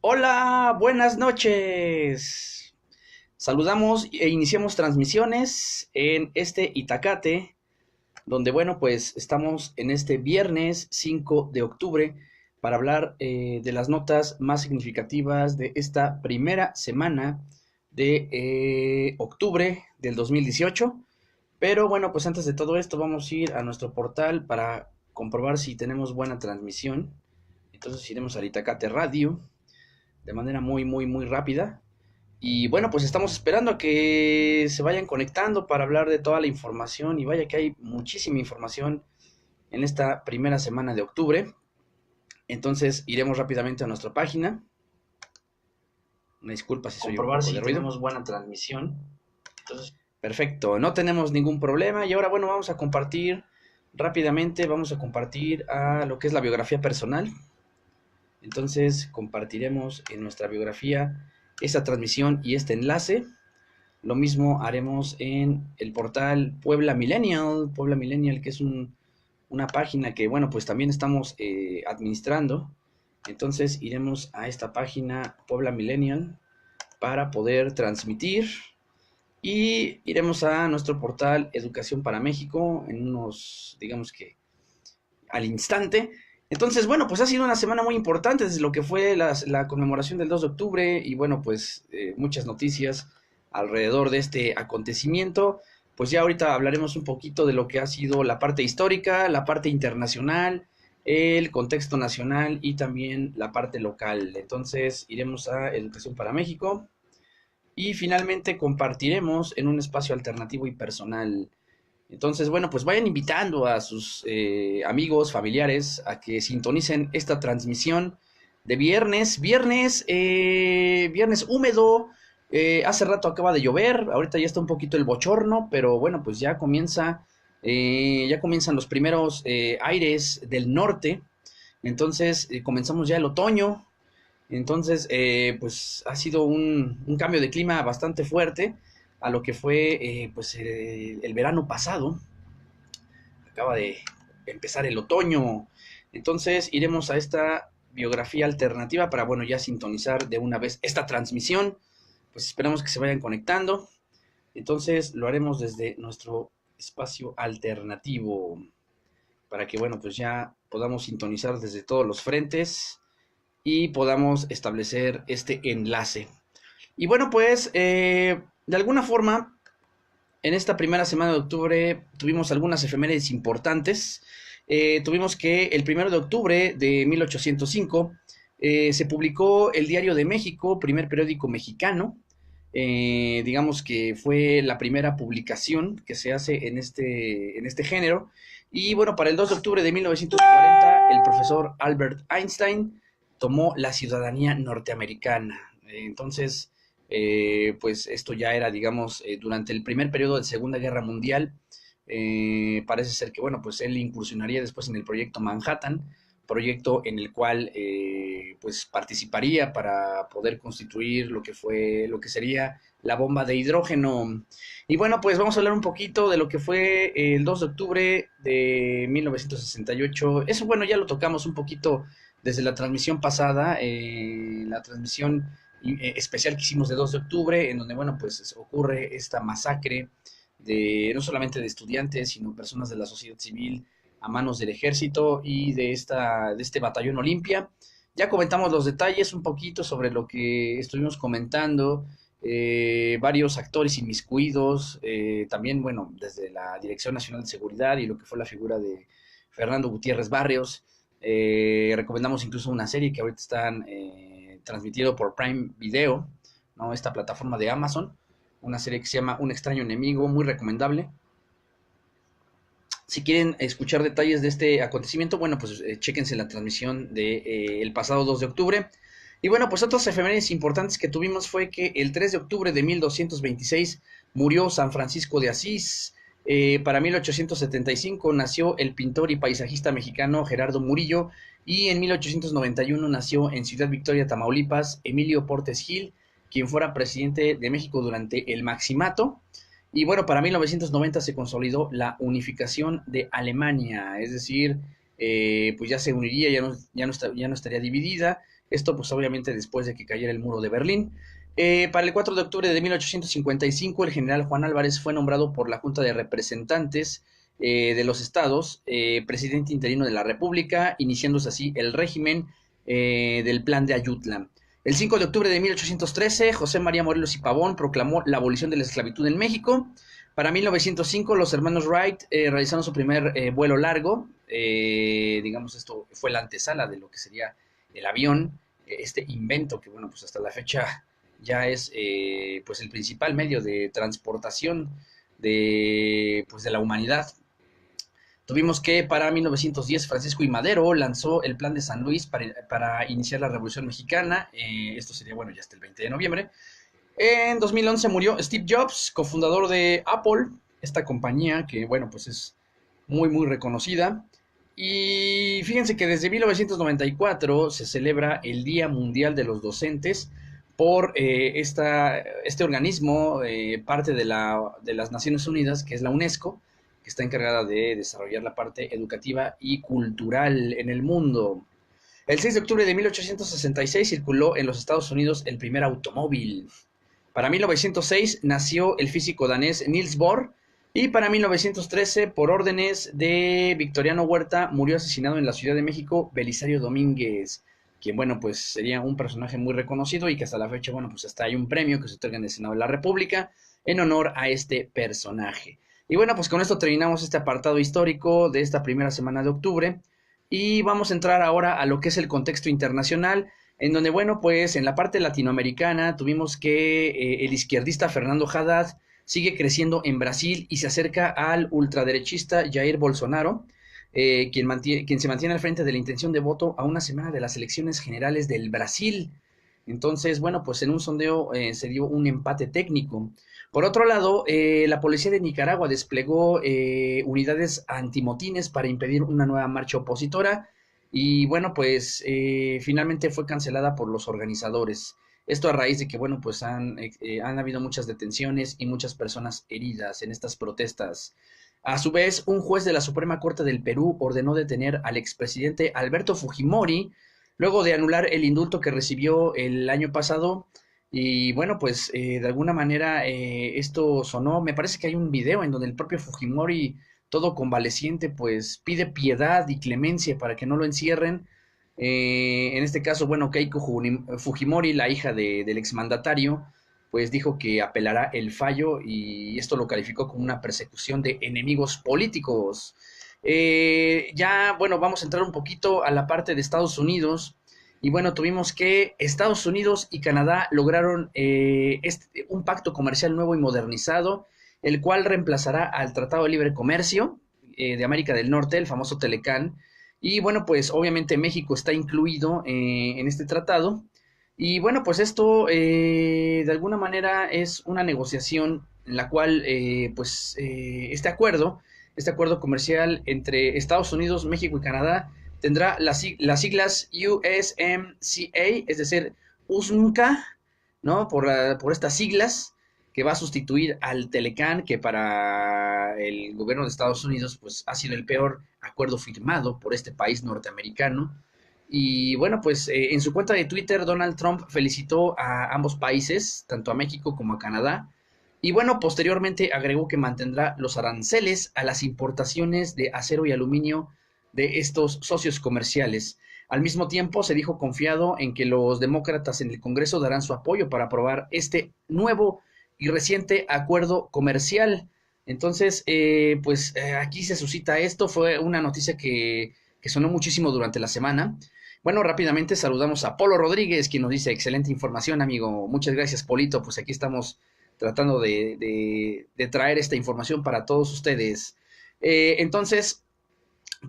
Hola, buenas noches. Saludamos e iniciamos transmisiones en este Itacate, donde bueno, pues estamos en este viernes 5 de octubre para hablar de las notas más significativas de esta primera semana de octubre del 2018. Pero bueno, pues antes de todo esto vamos a ir a nuestro portal para comprobar si tenemos buena transmisión. Entonces iremos al Itacate Radio de manera muy rápida. Y bueno, pues estamos esperando a que se vayan conectando para hablar de toda la información. Y vaya que hay muchísima información en esta primera semana de octubre. Entonces iremos rápidamente a nuestra página. Una disculpa si soy un Comprobar poco de si ruido. tenemos buena transmisión. Entonces, Perfecto, no tenemos ningún problema. Y ahora bueno, vamos a compartir rápidamente, vamos a compartir a lo que es la biografía personal. Entonces compartiremos en nuestra biografía esta transmisión y este enlace. Lo mismo haremos en el portal Puebla Millennial, que es una página que, bueno, pues también estamos administrando. Entonces iremos a esta página Puebla Millennial para poder transmitir y iremos a nuestro portal Educación para México en unos, digamos que al instante. Entonces, bueno, pues ha sido una semana muy importante desde lo que fue la conmemoración del 2 de octubre y bueno, pues muchas noticias alrededor de este acontecimiento. Pues ya ahorita hablaremos un poquito de lo que ha sido la parte histórica, la parte internacional, el contexto nacional y también la parte local. Entonces iremos a Educación para México y finalmente compartiremos en un espacio alternativo y personal. Entonces, bueno, pues vayan invitando a sus amigos, familiares, a que sintonicen esta transmisión de viernes húmedo. Hace rato acaba de llover, ahorita ya está un poquito el bochorno, pero bueno, pues ya comienzan los primeros aires del norte. Entonces, comenzamos ya el otoño. Entonces, pues ha sido un cambio de clima bastante fuerte a lo que fue pues el verano pasado. Acaba de empezar el otoño. Entonces iremos a esta biografía alternativa para, bueno, ya sintonizar de una vez esta transmisión. Pues esperamos que se vayan conectando. Entonces lo haremos desde nuestro espacio alternativo para que, bueno, pues ya podamos sintonizar desde todos los frentes y podamos establecer este enlace. Y bueno, pues de alguna forma en esta primera semana de octubre tuvimos algunas efemérides importantes. Tuvimos que el 1 de octubre de 1805 se publicó el Diario de México, primer periódico mexicano. Digamos que fue la primera publicación que se hace en este género. Y bueno, para el 2 de octubre de 1940, el profesor Albert Einstein tomó la ciudadanía norteamericana. Entonces, pues esto ya era, digamos, durante el primer periodo de Segunda Guerra Mundial. Parece ser que, bueno, pues él incursionaría después en el proyecto Manhattan, proyecto en el cual pues participaría para poder constituir lo que fue, lo que sería la bomba de hidrógeno. Y bueno, pues vamos a hablar un poquito de lo que fue el 2 de octubre de 1968. Eso, bueno, ya lo tocamos un poquito desde la transmisión pasada, la transmisión especial que hicimos de 2 de octubre, en donde, bueno, pues ocurre esta masacre de no solamente de estudiantes, sino personas de la sociedad civil a manos del ejército y de este batallón Olimpia. Ya comentamos los detalles un poquito sobre lo que estuvimos comentando, varios actores inmiscuidos, también, bueno, desde la Dirección Nacional de Seguridad y lo que fue la figura de Fernando Gutiérrez Barrios. Recomendamos incluso una serie que ahorita están transmitido por Prime Video, ¿no? Esta plataforma de Amazon, una serie que se llama Un extraño enemigo, muy recomendable. Si quieren escuchar detalles de este acontecimiento, bueno, pues chéquense la transmisión de el pasado 2 de octubre. Y bueno, pues otras efemérides importantes que tuvimos fue que el 3 de octubre de 1226 murió San Francisco de Asís. Para 1875 nació el pintor y paisajista mexicano Gerardo Murillo. Y en 1891 nació en Ciudad Victoria, Tamaulipas, Emilio Portes Gil, quien fuera presidente de México durante el Maximato. Y bueno, para 1990 se consolidó la unificación de Alemania, es decir, pues ya se uniría, ya no estaría dividida. Esto pues obviamente después de que cayera el muro de Berlín. Para el 4 de octubre de 1855, el general Juan Álvarez fue nombrado por la Junta de Representantes de los Estados presidente interino de la República, iniciándose así el régimen del Plan de Ayutla. El 5 de octubre de 1813, José María Morelos y Pavón proclamó la abolición de la esclavitud en México. Para 1905, los hermanos Wright realizaron su primer vuelo largo. Digamos, esto fue la antesala de lo que sería el avión, este invento que, bueno, pues hasta la fecha ya es pues el principal medio de transportación pues de la humanidad. Tuvimos que para 1910 Francisco I. Madero lanzó el Plan de San Luis para iniciar la Revolución Mexicana. Esto sería, bueno, ya hasta el 20 de noviembre. En 2011 murió Steve Jobs, cofundador de Apple, esta compañía que, bueno, pues es muy, muy reconocida. Y fíjense que desde 1994 se celebra el Día Mundial de los Docentes por este organismo, parte de las Naciones Unidas, que es la UNESCO, que está encargada de desarrollar la parte educativa y cultural en el mundo. El 6 de octubre de 1866 circuló en los Estados Unidos el primer automóvil. Para 1906 nació el físico danés Niels Bohr y para 1913, por órdenes de Victoriano Huerta, murió asesinado en la Ciudad de México Belisario Domínguez, quien, bueno, pues sería un personaje muy reconocido y que hasta la fecha, bueno, pues hasta hay un premio que se otorga en el Senado de la República en honor a este personaje. Y bueno, pues con esto terminamos este apartado histórico de esta primera semana de octubre y vamos a entrar ahora a lo que es el contexto internacional, en donde, bueno, pues en la parte latinoamericana tuvimos que el izquierdista Fernando Haddad sigue creciendo en Brasil y se acerca al ultraderechista Jair Bolsonaro, quien se mantiene al frente de la intención de voto a una semana de las elecciones generales del Brasil. Entonces, bueno, pues en un sondeo se dio un empate técnico. Por otro lado, la policía de Nicaragua desplegó unidades antimotines para impedir una nueva marcha opositora y bueno, pues finalmente fue cancelada por los organizadores. Esto a raíz de que, bueno, pues han habido muchas detenciones y muchas personas heridas en estas protestas. A su vez, un juez de la Suprema Corte del Perú ordenó detener al expresidente Alberto Fujimori luego de anular el indulto que recibió el año pasado. Y bueno, pues de alguna manera esto sonó, me parece que hay un video en donde el propio Fujimori, todo convaleciente, pues pide piedad y clemencia para que no lo encierren. En este caso, bueno, Keiko Fujimori, la hija del exmandatario, pues dijo que apelará el fallo y esto lo calificó como una persecución de enemigos políticos. Ya, bueno, vamos a entrar un poquito a la parte de Estados Unidos. Y bueno, tuvimos que Estados Unidos y Canadá lograron un pacto comercial nuevo y modernizado, el cual reemplazará al Tratado de Libre Comercio de América del Norte, el famoso Telecán. Y bueno, pues obviamente México está incluido en este tratado. Y bueno, pues esto de alguna manera es una negociación en la cual este acuerdo comercial entre Estados Unidos, México y Canadá tendrá las siglas USMCA, es decir, USMCA, ¿no? Por estas siglas, que va a sustituir al Telecán, que para el gobierno de Estados Unidos pues ha sido el peor acuerdo firmado por este país norteamericano. Y bueno, pues en su cuenta de Twitter, Donald Trump felicitó a ambos países, tanto a México como a Canadá. Y bueno, posteriormente agregó que mantendrá los aranceles a las importaciones de acero y aluminio de estos socios comerciales. Al mismo tiempo, se dijo confiado en que los demócratas en el Congreso darán su apoyo para aprobar este nuevo y reciente acuerdo comercial. Entonces, aquí se suscita esto. Fue una noticia que sonó muchísimo durante la semana. Bueno, rápidamente saludamos a Polo Rodríguez, quien nos dice, excelente información, amigo. Muchas gracias, Polito. Pues aquí estamos tratando de traer esta información para todos ustedes. Entonces,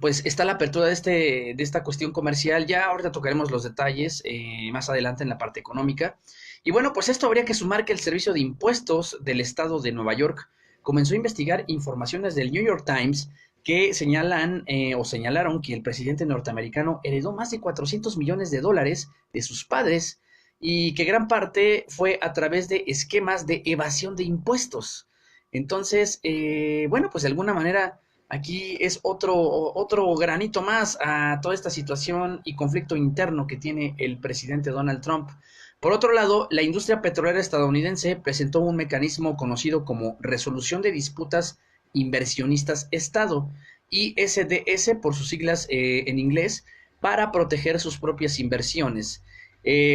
pues está la apertura de esta cuestión comercial. Ya ahorita tocaremos los detalles más adelante en la parte económica. Y bueno, pues esto habría que sumar que el Servicio de Impuestos del Estado de Nueva York comenzó a investigar informaciones del New York Times que señalaron que el presidente norteamericano heredó más de 400 millones de dólares de sus padres y que gran parte fue a través de esquemas de evasión de impuestos. Entonces, bueno, pues de alguna manera aquí es otro granito más a toda esta situación y conflicto interno que tiene el presidente Donald Trump. Por otro lado, la industria petrolera estadounidense presentó un mecanismo conocido como Resolución de Disputas Inversionistas Estado, ISDS por sus siglas en inglés, para proteger sus propias inversiones.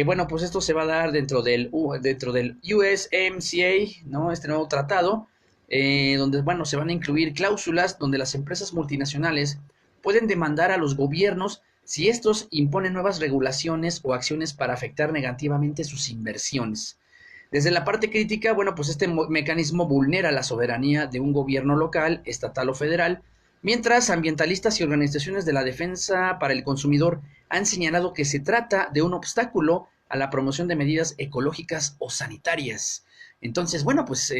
Bueno, pues esto se va a dar dentro del USMCA, ¿no? Este nuevo tratado, donde, bueno, se van a incluir cláusulas donde las empresas multinacionales pueden demandar a los gobiernos si estos imponen nuevas regulaciones o acciones para afectar negativamente sus inversiones. Desde la parte crítica, bueno, pues este mecanismo vulnera la soberanía de un gobierno local, estatal o federal, mientras ambientalistas y organizaciones de la defensa para el consumidor han señalado que se trata de un obstáculo a la promoción de medidas ecológicas o sanitarias. Entonces, bueno, pues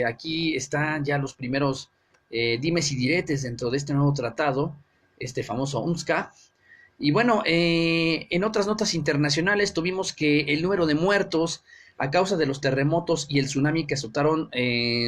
aquí están ya los primeros dimes y diretes dentro de este nuevo tratado, este famoso UNSCA. Y bueno, en otras notas internacionales tuvimos que el número de muertos a causa de los terremotos y el tsunami que azotaron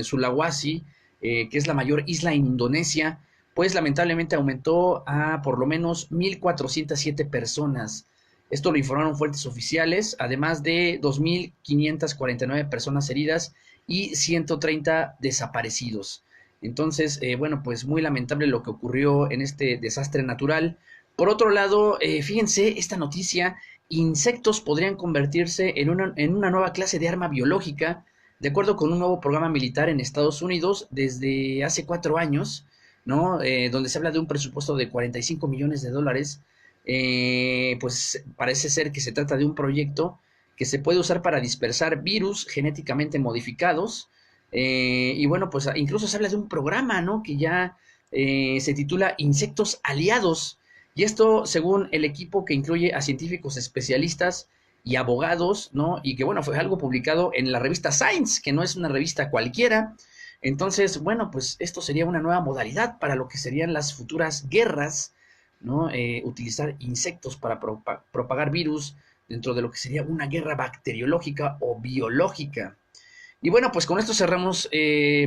Sulawesi, que es la mayor isla en Indonesia, pues lamentablemente aumentó a por lo menos 1.407 personas. Esto lo informaron fuentes oficiales, además de 2.549 personas heridas y 130 desaparecidos. Entonces, bueno, pues muy lamentable lo que ocurrió en este desastre natural. Por otro lado, fíjense esta noticia, insectos podrían convertirse en una nueva clase de arma biológica, de acuerdo con un nuevo programa militar en Estados Unidos desde hace 4 años, ¿no? Donde se habla de un presupuesto de 45 millones de dólares. Pues parece ser que se trata de un proyecto que se puede usar para dispersar virus genéticamente modificados. Y bueno, pues incluso se habla de un programa, ¿no? Que ya se titula Insectos Aliados. Y esto según el equipo que incluye a científicos especialistas y abogados, ¿no? Y que bueno, fue algo publicado en la revista Science, que no es una revista cualquiera. Entonces, bueno, pues esto sería una nueva modalidad para lo que serían las futuras guerras, ¿no? Utilizar insectos para propagar virus dentro de lo que sería una guerra bacteriológica o biológica. Y bueno, pues con esto cerramos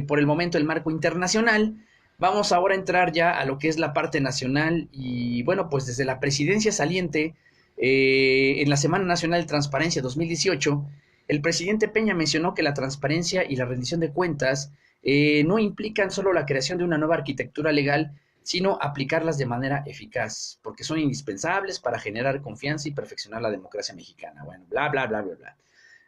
por el momento el marco internacional. Vamos ahora a entrar ya a lo que es la parte nacional y bueno, pues desde la presidencia saliente, en la Semana Nacional de Transparencia 2018, el presidente Peña mencionó que la transparencia y la rendición de cuentas no implican solo la creación de una nueva arquitectura legal, sino aplicarlas de manera eficaz, porque son indispensables para generar confianza y perfeccionar la democracia mexicana. Bueno, bla, bla, bla, bla, bla.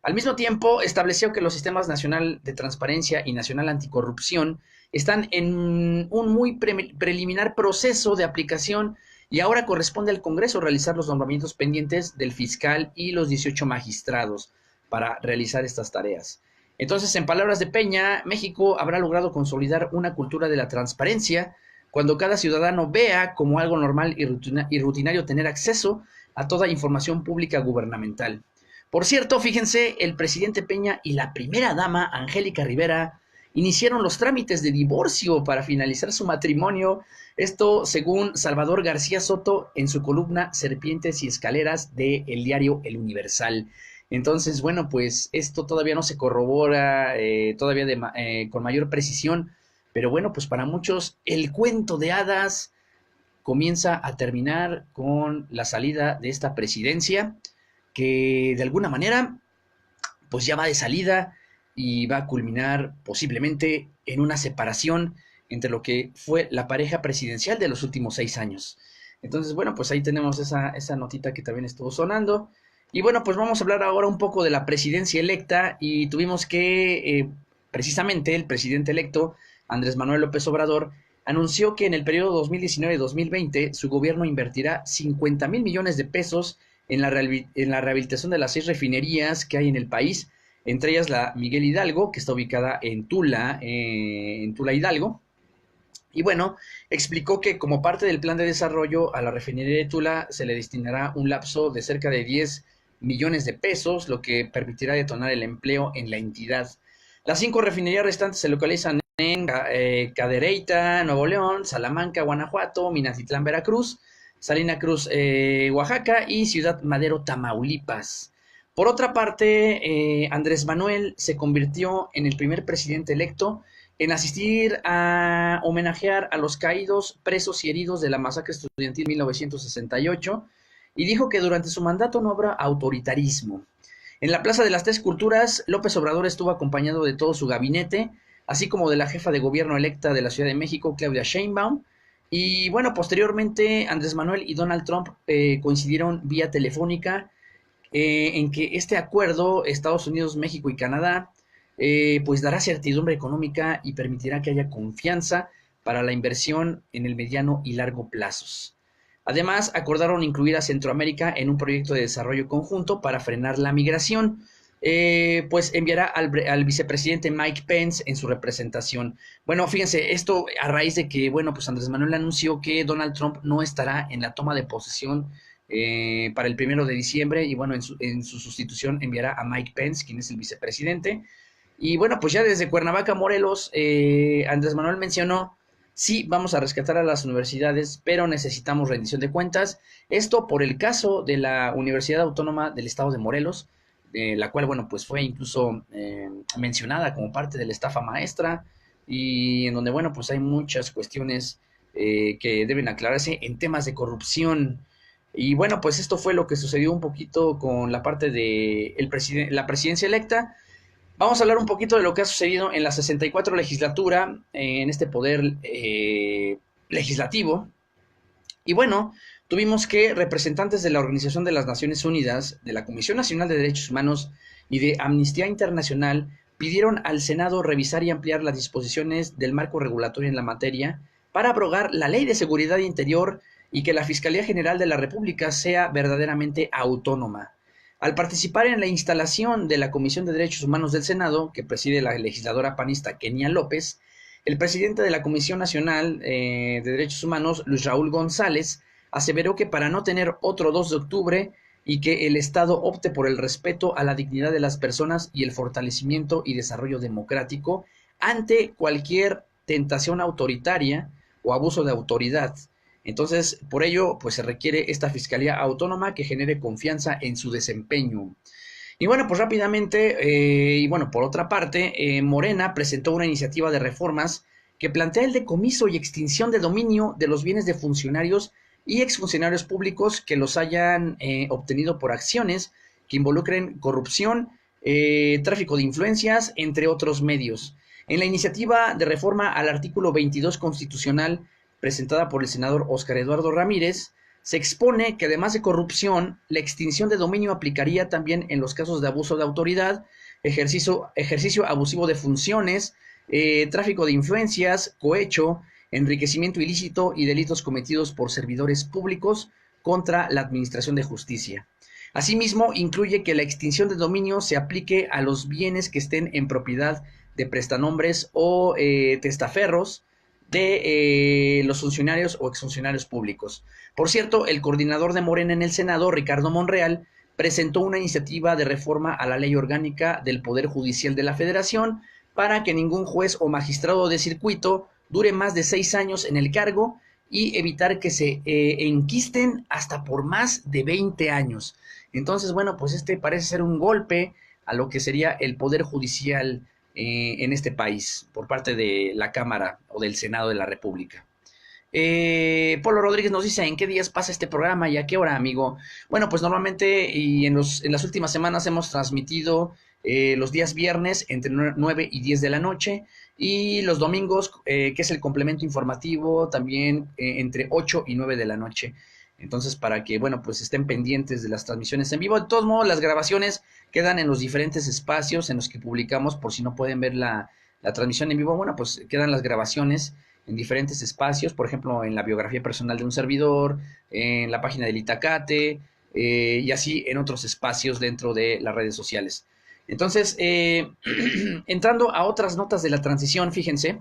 Al mismo tiempo, estableció que los sistemas nacional de transparencia y nacional anticorrupción están en un muy preliminar proceso de aplicación y ahora corresponde al Congreso realizar los nombramientos pendientes del fiscal y los 18 magistrados para realizar estas tareas. Entonces, en palabras de Peña, México habrá logrado consolidar una cultura de la transparencia cuando cada ciudadano vea como algo normal y rutinario tener acceso a toda información pública gubernamental. Por cierto, fíjense, el presidente Peña y la primera dama, Angélica Rivera, iniciaron los trámites de divorcio para finalizar su matrimonio. Esto según Salvador García Soto en su columna Serpientes y Escaleras de el diario El Universal. Entonces, bueno, pues esto todavía no se corrobora todavía con mayor precisión, pero bueno, pues para muchos el cuento de hadas comienza a terminar con la salida de esta presidencia, que de alguna manera pues ya va de salida y va a culminar posiblemente en una separación entre lo que fue la pareja presidencial de los últimos 6 años. Entonces, bueno, pues ahí tenemos esa notita que también estuvo sonando. Y bueno, pues vamos a hablar ahora un poco de la presidencia electa y tuvimos que, precisamente, el presidente electo, Andrés Manuel López Obrador, anunció que en el periodo 2019-2020 su gobierno invertirá 50,000 millones de pesos en la rehabilitación de las 6 refinerías que hay en el país, entre ellas la Miguel Hidalgo, que está ubicada en Tula Hidalgo. Y bueno, explicó que como parte del plan de desarrollo a la refinería de Tula se le destinará un lapso de cerca de 10 millones de pesos, lo que permitirá detonar el empleo en la entidad. Las 5 refinerías restantes se localizan en Cadereyta, Nuevo León, Salamanca, Guanajuato, Minatitlán, Veracruz, Salina Cruz, Oaxaca y Ciudad Madero, Tamaulipas. Por otra parte, Andrés Manuel se convirtió en el primer presidente electo en asistir a homenajear a los caídos, presos y heridos de la masacre estudiantil de 1968 y dijo que durante su mandato no habrá autoritarismo. En la Plaza de las Tres Culturas, López Obrador estuvo acompañado de todo su gabinete, así como de la jefa de gobierno electa de la Ciudad de México, Claudia Sheinbaum. Y bueno, posteriormente Andrés Manuel y Donald Trump coincidieron vía telefónica en que este acuerdo, Estados Unidos, México y Canadá, pues dará certidumbre económica y permitirá que haya confianza para la inversión en el mediano y largo plazos. Además, acordaron incluir a Centroamérica en un proyecto de desarrollo conjunto para frenar la migración. Pues enviará al vicepresidente Mike Pence en su representación. Bueno, fíjense, esto a raíz de que, bueno, pues Andrés Manuel anunció que Donald Trump no estará en la toma de posesión para el 1 de diciembre y bueno, en su sustitución enviará a Mike Pence, quien es el vicepresidente. Y bueno, pues ya desde Cuernavaca, Morelos, Andrés Manuel mencionó, sí, vamos a rescatar a las universidades, pero necesitamos rendición de cuentas. Esto por el caso de la Universidad Autónoma del Estado de Morelos, la cual, bueno, pues fue incluso mencionada como parte de la estafa maestra y en donde, bueno, pues hay muchas cuestiones que deben aclararse en temas de corrupción. Y bueno, pues esto fue lo que sucedió un poquito con la parte de la presidencia electa. Vamos a hablar un poquito de lo que ha sucedido en la 64 legislatura, en este poder legislativo. Y bueno, tuvimos que representantes de la Organización de las Naciones Unidas, de la Comisión Nacional de Derechos Humanos y de Amnistía Internacional pidieron al Senado revisar y ampliar las disposiciones del marco regulatorio en la materia para abrogar la Ley de Seguridad Interior y que la Fiscalía General de la República sea verdaderamente autónoma. Al participar en la instalación de la Comisión de Derechos Humanos del Senado, que preside la legisladora panista Kenia López, el presidente de la Comisión Nacional de Derechos Humanos, Luis Raúl González, aseveró que para no tener otro 2 de octubre y que el Estado opte por el respeto a la dignidad de las personas y el fortalecimiento y desarrollo democrático ante cualquier tentación autoritaria o abuso de autoridad. Entonces, por ello, pues se requiere esta Fiscalía Autónoma que genere confianza en su desempeño. Y bueno, pues rápidamente, y bueno, por otra parte, Morena presentó una iniciativa de reformas que plantea el decomiso y extinción de dominio de los bienes de funcionarios y exfuncionarios públicos que los hayan obtenido por acciones que involucren corrupción, tráfico de influencias, entre otros medios. En la iniciativa de reforma al artículo 22 constitucional presentada por el senador Óscar Eduardo Ramírez, se expone que además de corrupción, la extinción de dominio aplicaría también en los casos de abuso de autoridad, ejercicio abusivo de funciones, tráfico de influencias, cohecho, enriquecimiento ilícito y delitos cometidos por servidores públicos contra la Administración de Justicia. Asimismo, incluye que la extinción de dominio se aplique a los bienes que estén en propiedad de prestanombres o testaferros de los funcionarios o exfuncionarios públicos. Por cierto, el coordinador de Morena en el Senado, Ricardo Monreal, presentó una iniciativa de reforma a la ley orgánica del Poder Judicial de la Federación para que ningún juez o magistrado de circuito dure más de 6 años en el cargo y evitar que se enquisten hasta por más de 20 años. Entonces, bueno, pues este parece ser un golpe a lo que sería el Poder Judicial en este país por parte de la Cámara o del Senado de la República. Polo Rodríguez nos dice en qué días pasa este programa y a qué hora, amigo. Bueno, pues normalmente y en las últimas semanas hemos transmitido los días viernes entre 9 y 10 de la noche y los domingos, que es el complemento informativo, también entre 8 y 9 de la noche. Entonces, para que, bueno, pues estén pendientes de las transmisiones en vivo. De todos modos, las grabaciones quedan en los diferentes espacios en los que publicamos, por si no pueden ver la transmisión en vivo. Bueno, pues quedan las grabaciones en diferentes espacios, por ejemplo, en la biografía personal de un servidor, en la página del Itacate, y así en otros espacios dentro de las redes sociales. Entonces, entrando a otras notas de la transición, fíjense,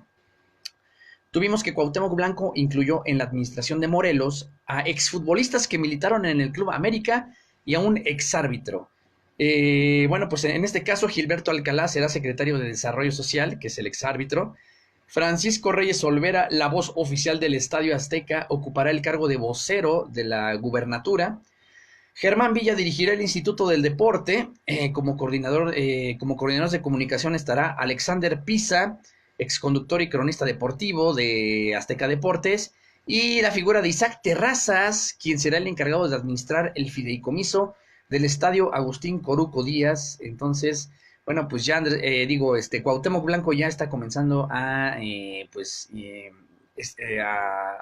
tuvimos que Cuauhtémoc Blanco incluyó en la administración de Morelos a exfutbolistas que militaron en el Club América y a un exárbitro. Bueno, pues en este caso Gilberto Alcalá será secretario de Desarrollo Social, que es el exárbitro. Francisco Reyes Olvera, la voz oficial del Estadio Azteca, ocupará el cargo de vocero de la gubernatura. Germán Villa dirigirá el Instituto del Deporte. Como coordinadores de comunicación estará Alexander Pisa, exconductor y cronista deportivo de Azteca Deportes, y la figura de Isaac Terrazas, quien será el encargado de administrar el fideicomiso del estadio Agustín Coruco Díaz. Entonces, bueno, pues ya Cuauhtémoc Blanco ya está comenzando a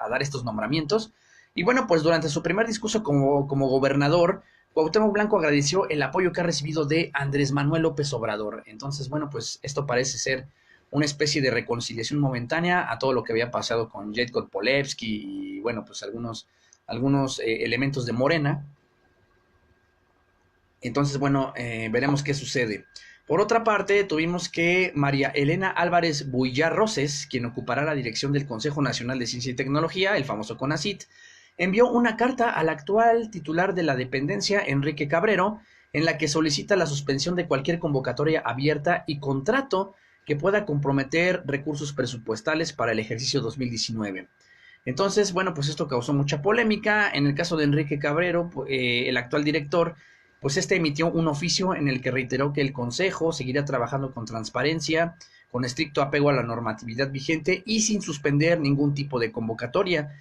dar estos nombramientos. Y bueno, pues durante su primer discurso como gobernador, Cuauhtémoc Blanco agradeció el apoyo que ha recibido de Andrés Manuel López Obrador. Entonces, bueno, pues esto parece ser una especie de reconciliación momentánea a todo lo que había pasado con Jetko Polevsky y, bueno, pues algunos elementos de Morena. Entonces, bueno, veremos qué sucede. Por otra parte, tuvimos que María Elena Álvarez Buyar Roses, quien ocupará la dirección del Consejo Nacional de Ciencia y Tecnología, el famoso CONACYT, envió una carta al actual titular de la dependencia, Enrique Cabrero, en la que solicita la suspensión de cualquier convocatoria abierta y contrato que pueda comprometer recursos presupuestales para el ejercicio 2019. Entonces, bueno, pues esto causó mucha polémica. En el caso de Enrique Cabrero, el actual director, pues este emitió un oficio en el que reiteró que el Consejo seguirá trabajando con transparencia, con estricto apego a la normatividad vigente y sin suspender ningún tipo de convocatoria.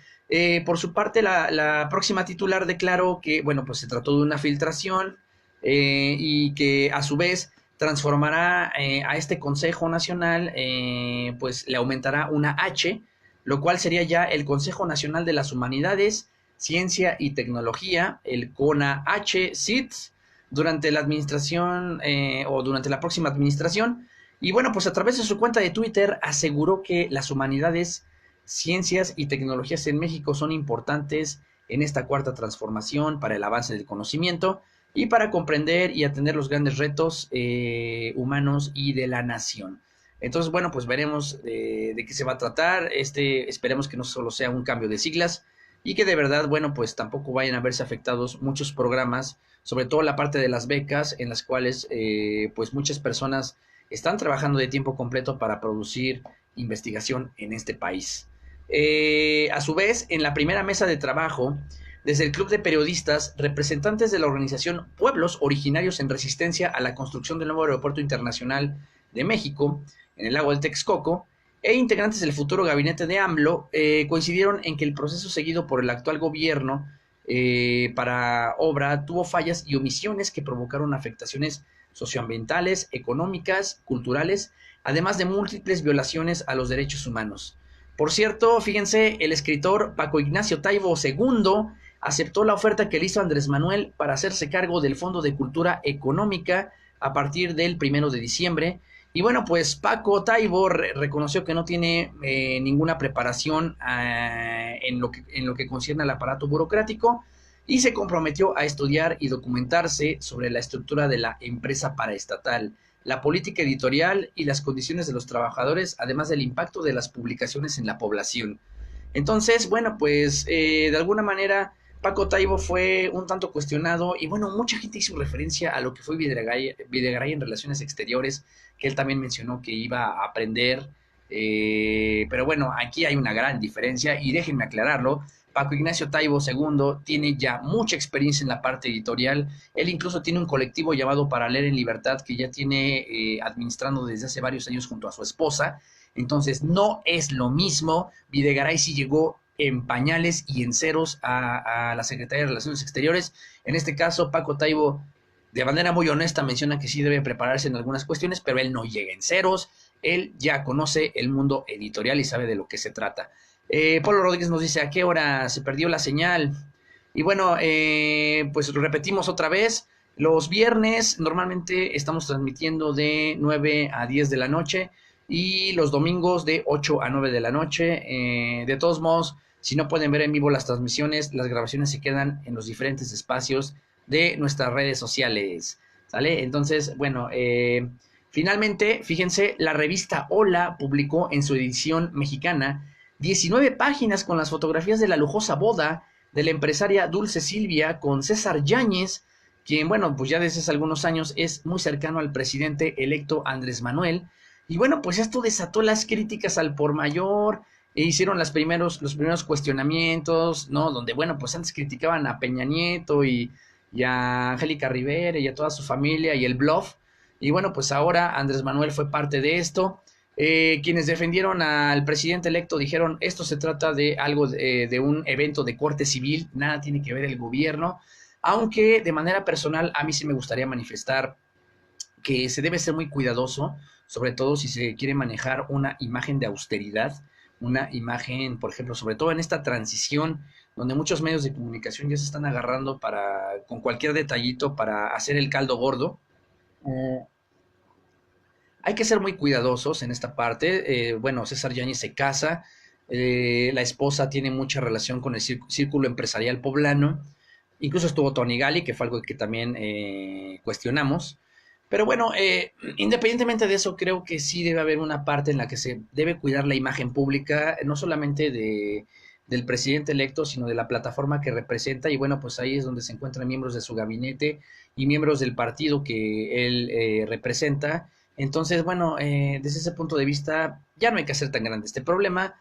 Por su parte, la próxima titular declaró que, bueno, pues se trató de una filtración y que a su vez transformará a este Consejo Nacional, pues le aumentará una H, lo cual sería ya el Consejo Nacional de las Humanidades, Ciencia y Tecnología, el CONA-H-CIT, durante la administración o durante la próxima administración. Y bueno, pues a través de su cuenta de Twitter aseguró que las humanidades, ciencias y tecnologías en México son importantes en esta cuarta transformación para el avance del conocimiento y para comprender y atender los grandes retos humanos y de la nación. Entonces, bueno, pues veremos de qué se va a tratar. Esperemos que no solo sea un cambio de siglas y que de verdad, bueno, pues tampoco vayan a verse afectados muchos programas, sobre todo la parte de las becas, en las cuales pues muchas personas están trabajando de tiempo completo para producir investigación en este país. A su vez, en la primera mesa de trabajo, desde el Club de Periodistas, representantes de la organización Pueblos Originarios en Resistencia a la Construcción del Nuevo Aeropuerto Internacional de México, en el lago del Texcoco, e integrantes del futuro gabinete de AMLO coincidieron en que el proceso seguido por el actual gobierno para obra tuvo fallas y omisiones que provocaron afectaciones socioambientales, económicas, culturales, además de múltiples violaciones a los derechos humanos. Por cierto, fíjense, el escritor Paco Ignacio Taibo II aceptó la oferta que le hizo Andrés Manuel para hacerse cargo del Fondo de Cultura Económica a partir del 1 de diciembre. Y bueno, pues Paco Taibo reconoció que no tiene ninguna preparación en lo que concierne al aparato burocrático y se comprometió a estudiar y documentarse sobre la estructura de la empresa paraestatal, la política editorial y las condiciones de los trabajadores, además del impacto de las publicaciones en la población. Entonces, bueno, pues de alguna manera Paco Taibo fue un tanto cuestionado y bueno, mucha gente hizo referencia a lo que fue Videgaray en Relaciones Exteriores, que él también mencionó que iba a aprender, pero bueno, aquí hay una gran diferencia y déjenme aclararlo. Paco Ignacio Taibo II tiene ya mucha experiencia en la parte editorial. Él incluso tiene un colectivo llamado Para Leer en Libertad que ya tiene administrando desde hace varios años junto a su esposa. Entonces no es lo mismo. Videgaray sí llegó en pañales y en ceros a la Secretaría de Relaciones Exteriores. En este caso, Paco Taibo, de manera muy honesta, menciona que sí debe prepararse en algunas cuestiones, pero él no llega en ceros. Él ya conoce el mundo editorial y sabe de lo que se trata. Polo Rodríguez nos dice a qué hora se perdió la señal. Y bueno, pues repetimos otra vez. Los viernes normalmente estamos transmitiendo de 9 a 10 de la noche y los domingos de 8 a 9 de la noche. De todos modos, si no pueden ver en vivo las transmisiones, las grabaciones se quedan en los diferentes espacios de nuestras redes sociales. ¿Sale? Entonces, bueno, finalmente, fíjense, la revista Hola publicó en su edición mexicana 19 páginas con las fotografías de la lujosa boda de la empresaria Dulce Silvia con César Yáñez, quien, bueno, pues ya desde hace algunos años es muy cercano al presidente electo Andrés Manuel. Y bueno, pues esto desató las críticas al por mayor, e hicieron los primeros cuestionamientos, ¿no? Donde, bueno, pues antes criticaban a Peña Nieto y a Angélica Rivera y a toda su familia y el bluff. Y bueno, pues ahora Andrés Manuel fue parte de esto. Quienes defendieron al presidente electo dijeron, esto se trata de algo, de un evento de corte civil, nada tiene que ver el gobierno, aunque de manera personal a mí sí me gustaría manifestar que se debe ser muy cuidadoso, sobre todo si se quiere manejar una imagen de austeridad, una imagen, por ejemplo, sobre todo en esta transición, donde muchos medios de comunicación ya se están agarrando para, con cualquier detallito, para hacer el caldo gordo. Hay que ser muy cuidadosos en esta parte. Bueno, César Yáñez se casa, la esposa tiene mucha relación con el círculo empresarial poblano, incluso estuvo Tony Gali, que fue algo que también cuestionamos. Pero bueno, independientemente de eso, creo que sí debe haber una parte en la que se debe cuidar la imagen pública, no solamente del presidente electo, sino de la plataforma que representa. Y bueno, pues ahí es donde se encuentran miembros de su gabinete y miembros del partido que él representa. Entonces, bueno, desde ese punto de vista, ya no hay que hacer tan grande este problema.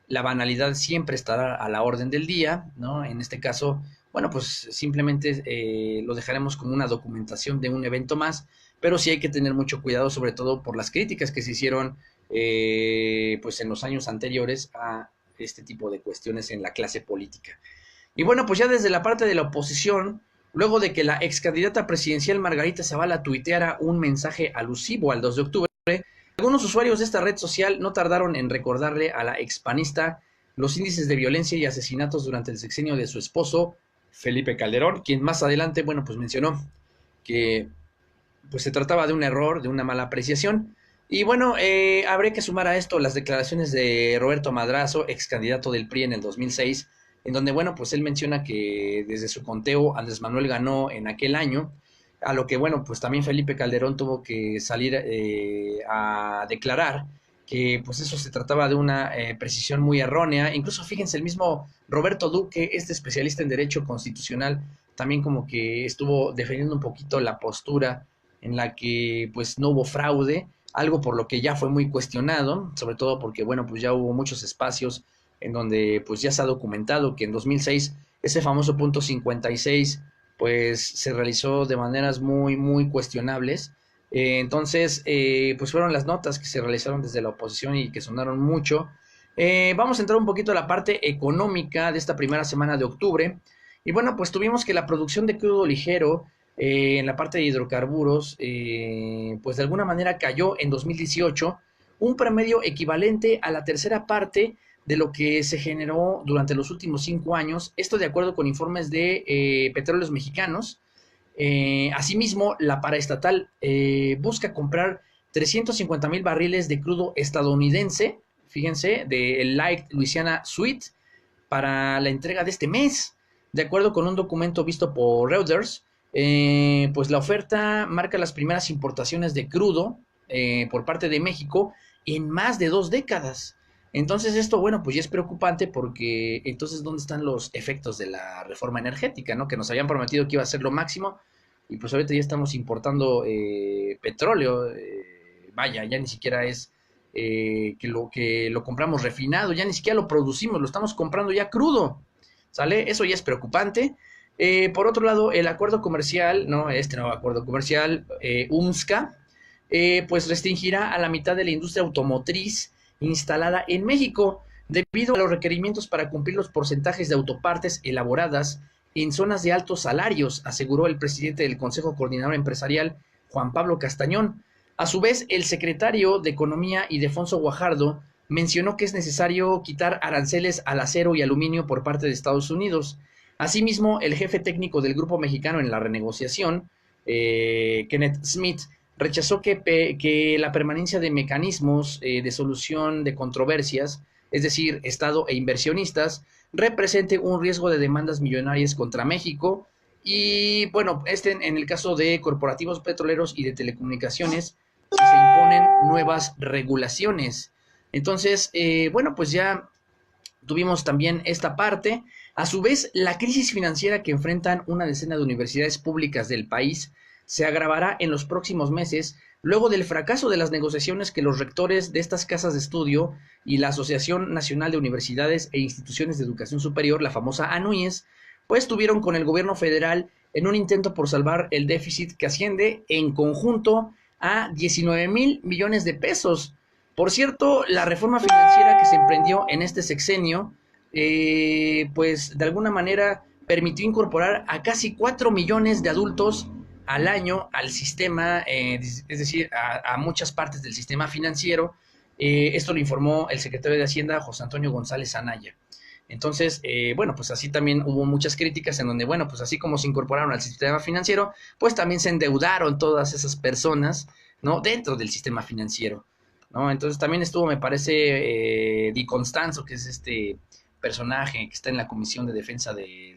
La banalidad siempre estará a la orden del día, ¿no? En este caso, bueno, pues simplemente lo dejaremos como una documentación de un evento más, pero sí hay que tener mucho cuidado, sobre todo por las críticas que se hicieron pues en los años anteriores a este tipo de cuestiones en la clase política. Y bueno, pues ya desde la parte de la oposición, luego de que la ex candidata presidencial Margarita Zavala tuiteara un mensaje alusivo al 2 de octubre, algunos usuarios de esta red social no tardaron en recordarle a la expanista los índices de violencia y asesinatos durante el sexenio de su esposo, Felipe Calderón, quien más adelante, bueno, pues mencionó que pues se trataba de un error, de una mala apreciación. Y bueno, habría que sumar a esto las declaraciones de Roberto Madrazo, ex candidato del PRI en el 2006, en donde, bueno, pues él menciona que desde su conteo Andrés Manuel ganó en aquel año, a lo que, bueno, pues también Felipe Calderón tuvo que salir a declarar que pues eso se trataba de una precisión muy errónea. Incluso fíjense, el mismo Roberto Duque, este especialista en derecho constitucional, también como que estuvo defendiendo un poquito la postura en la que pues no hubo fraude, algo por lo que ya fue muy cuestionado, sobre todo porque bueno, pues ya hubo muchos espacios en donde pues ya se ha documentado que en 2006 ese famoso punto 56 pues se realizó de maneras muy cuestionables. Pues fueron las notas que se realizaron desde la oposición y que sonaron mucho. Vamos a entrar un poquito a la parte económica de esta primera semana de octubre. Y bueno, pues tuvimos que la producción de crudo ligero en la parte de hidrocarburos, pues de alguna manera cayó en 2018 un promedio equivalente a la tercera parte de lo que se generó durante los últimos 5 años, esto de acuerdo con informes de Petróleos Mexicanos. Asimismo, la paraestatal busca comprar 350,000 barriles de crudo estadounidense, fíjense, del Light Louisiana Sweet, para la entrega de este mes. De acuerdo con un documento visto por Reuters, pues la oferta marca las primeras importaciones de crudo por parte de México en más de 2 décadas. Entonces esto, bueno, pues ya es preocupante porque entonces ¿dónde están los efectos de la reforma energética, ¿no? Que nos habían prometido que iba a ser lo máximo y pues ahorita ya estamos importando petróleo, vaya, ya ni siquiera es que lo compramos refinado, ya ni siquiera lo producimos, lo estamos comprando ya crudo, ¿sale? Eso ya es preocupante. Por otro lado, el acuerdo comercial, ¿no? Este nuevo acuerdo comercial, UMSCA, pues restringirá a la mitad de la industria automotriz instalada en México, debido a los requerimientos para cumplir los porcentajes de autopartes elaboradas en zonas de altos salarios, aseguró el presidente del Consejo Coordinador Empresarial, Juan Pablo Castañón. A su vez, el secretario de Economía, Ildefonso Guajardo, mencionó que es necesario quitar aranceles al acero y aluminio por parte de Estados Unidos. Asimismo, el jefe técnico del Grupo Mexicano en la renegociación, Kenneth Smith, rechazó que la permanencia de mecanismos de solución de controversias, es decir, Estado e inversionistas, represente un riesgo de demandas millonarias contra México. Y bueno, en el caso de corporativos petroleros y de telecomunicaciones, si se imponen nuevas regulaciones. Entonces, bueno, pues ya tuvimos también esta parte. A su vez, la crisis financiera que enfrentan una decena de universidades públicas del país se agravará en los próximos meses, luego del fracaso de las negociaciones que los rectores de estas casas de estudio y la Asociación Nacional de Universidades e Instituciones de Educación Superior, la famosa ANUYES, pues tuvieron con el gobierno federal en un intento por salvar el déficit que asciende en conjunto a 19,000 millones de pesos. Por cierto, la reforma financiera que se emprendió en este sexenio, pues de alguna manera permitió incorporar a casi 4 millones de adultos al año al sistema, es decir, a muchas partes del sistema financiero. Esto lo informó el secretario de Hacienda, José Antonio González Anaya. Entonces, bueno, pues así también hubo muchas críticas en donde, bueno, pues así como se incorporaron al sistema financiero, pues también se endeudaron todas esas personas, ¿no? Dentro del sistema financiero, ¿no? Entonces también estuvo, me parece, Di Constanzo, que es este personaje que está en la Comisión de Defensa de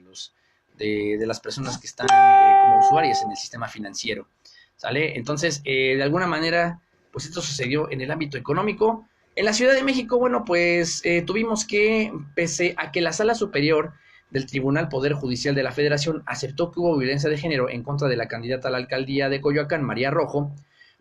las personas que están como usuarias en el sistema financiero, ¿sale? Entonces, de alguna manera, pues esto sucedió en el ámbito económico. En la Ciudad de México, bueno, pues tuvimos que, pese a que la Sala Superior del Tribunal Poder Judicial de la Federación aceptó que hubo violencia de género en contra de la candidata a la alcaldía de Coyoacán, María Rojo,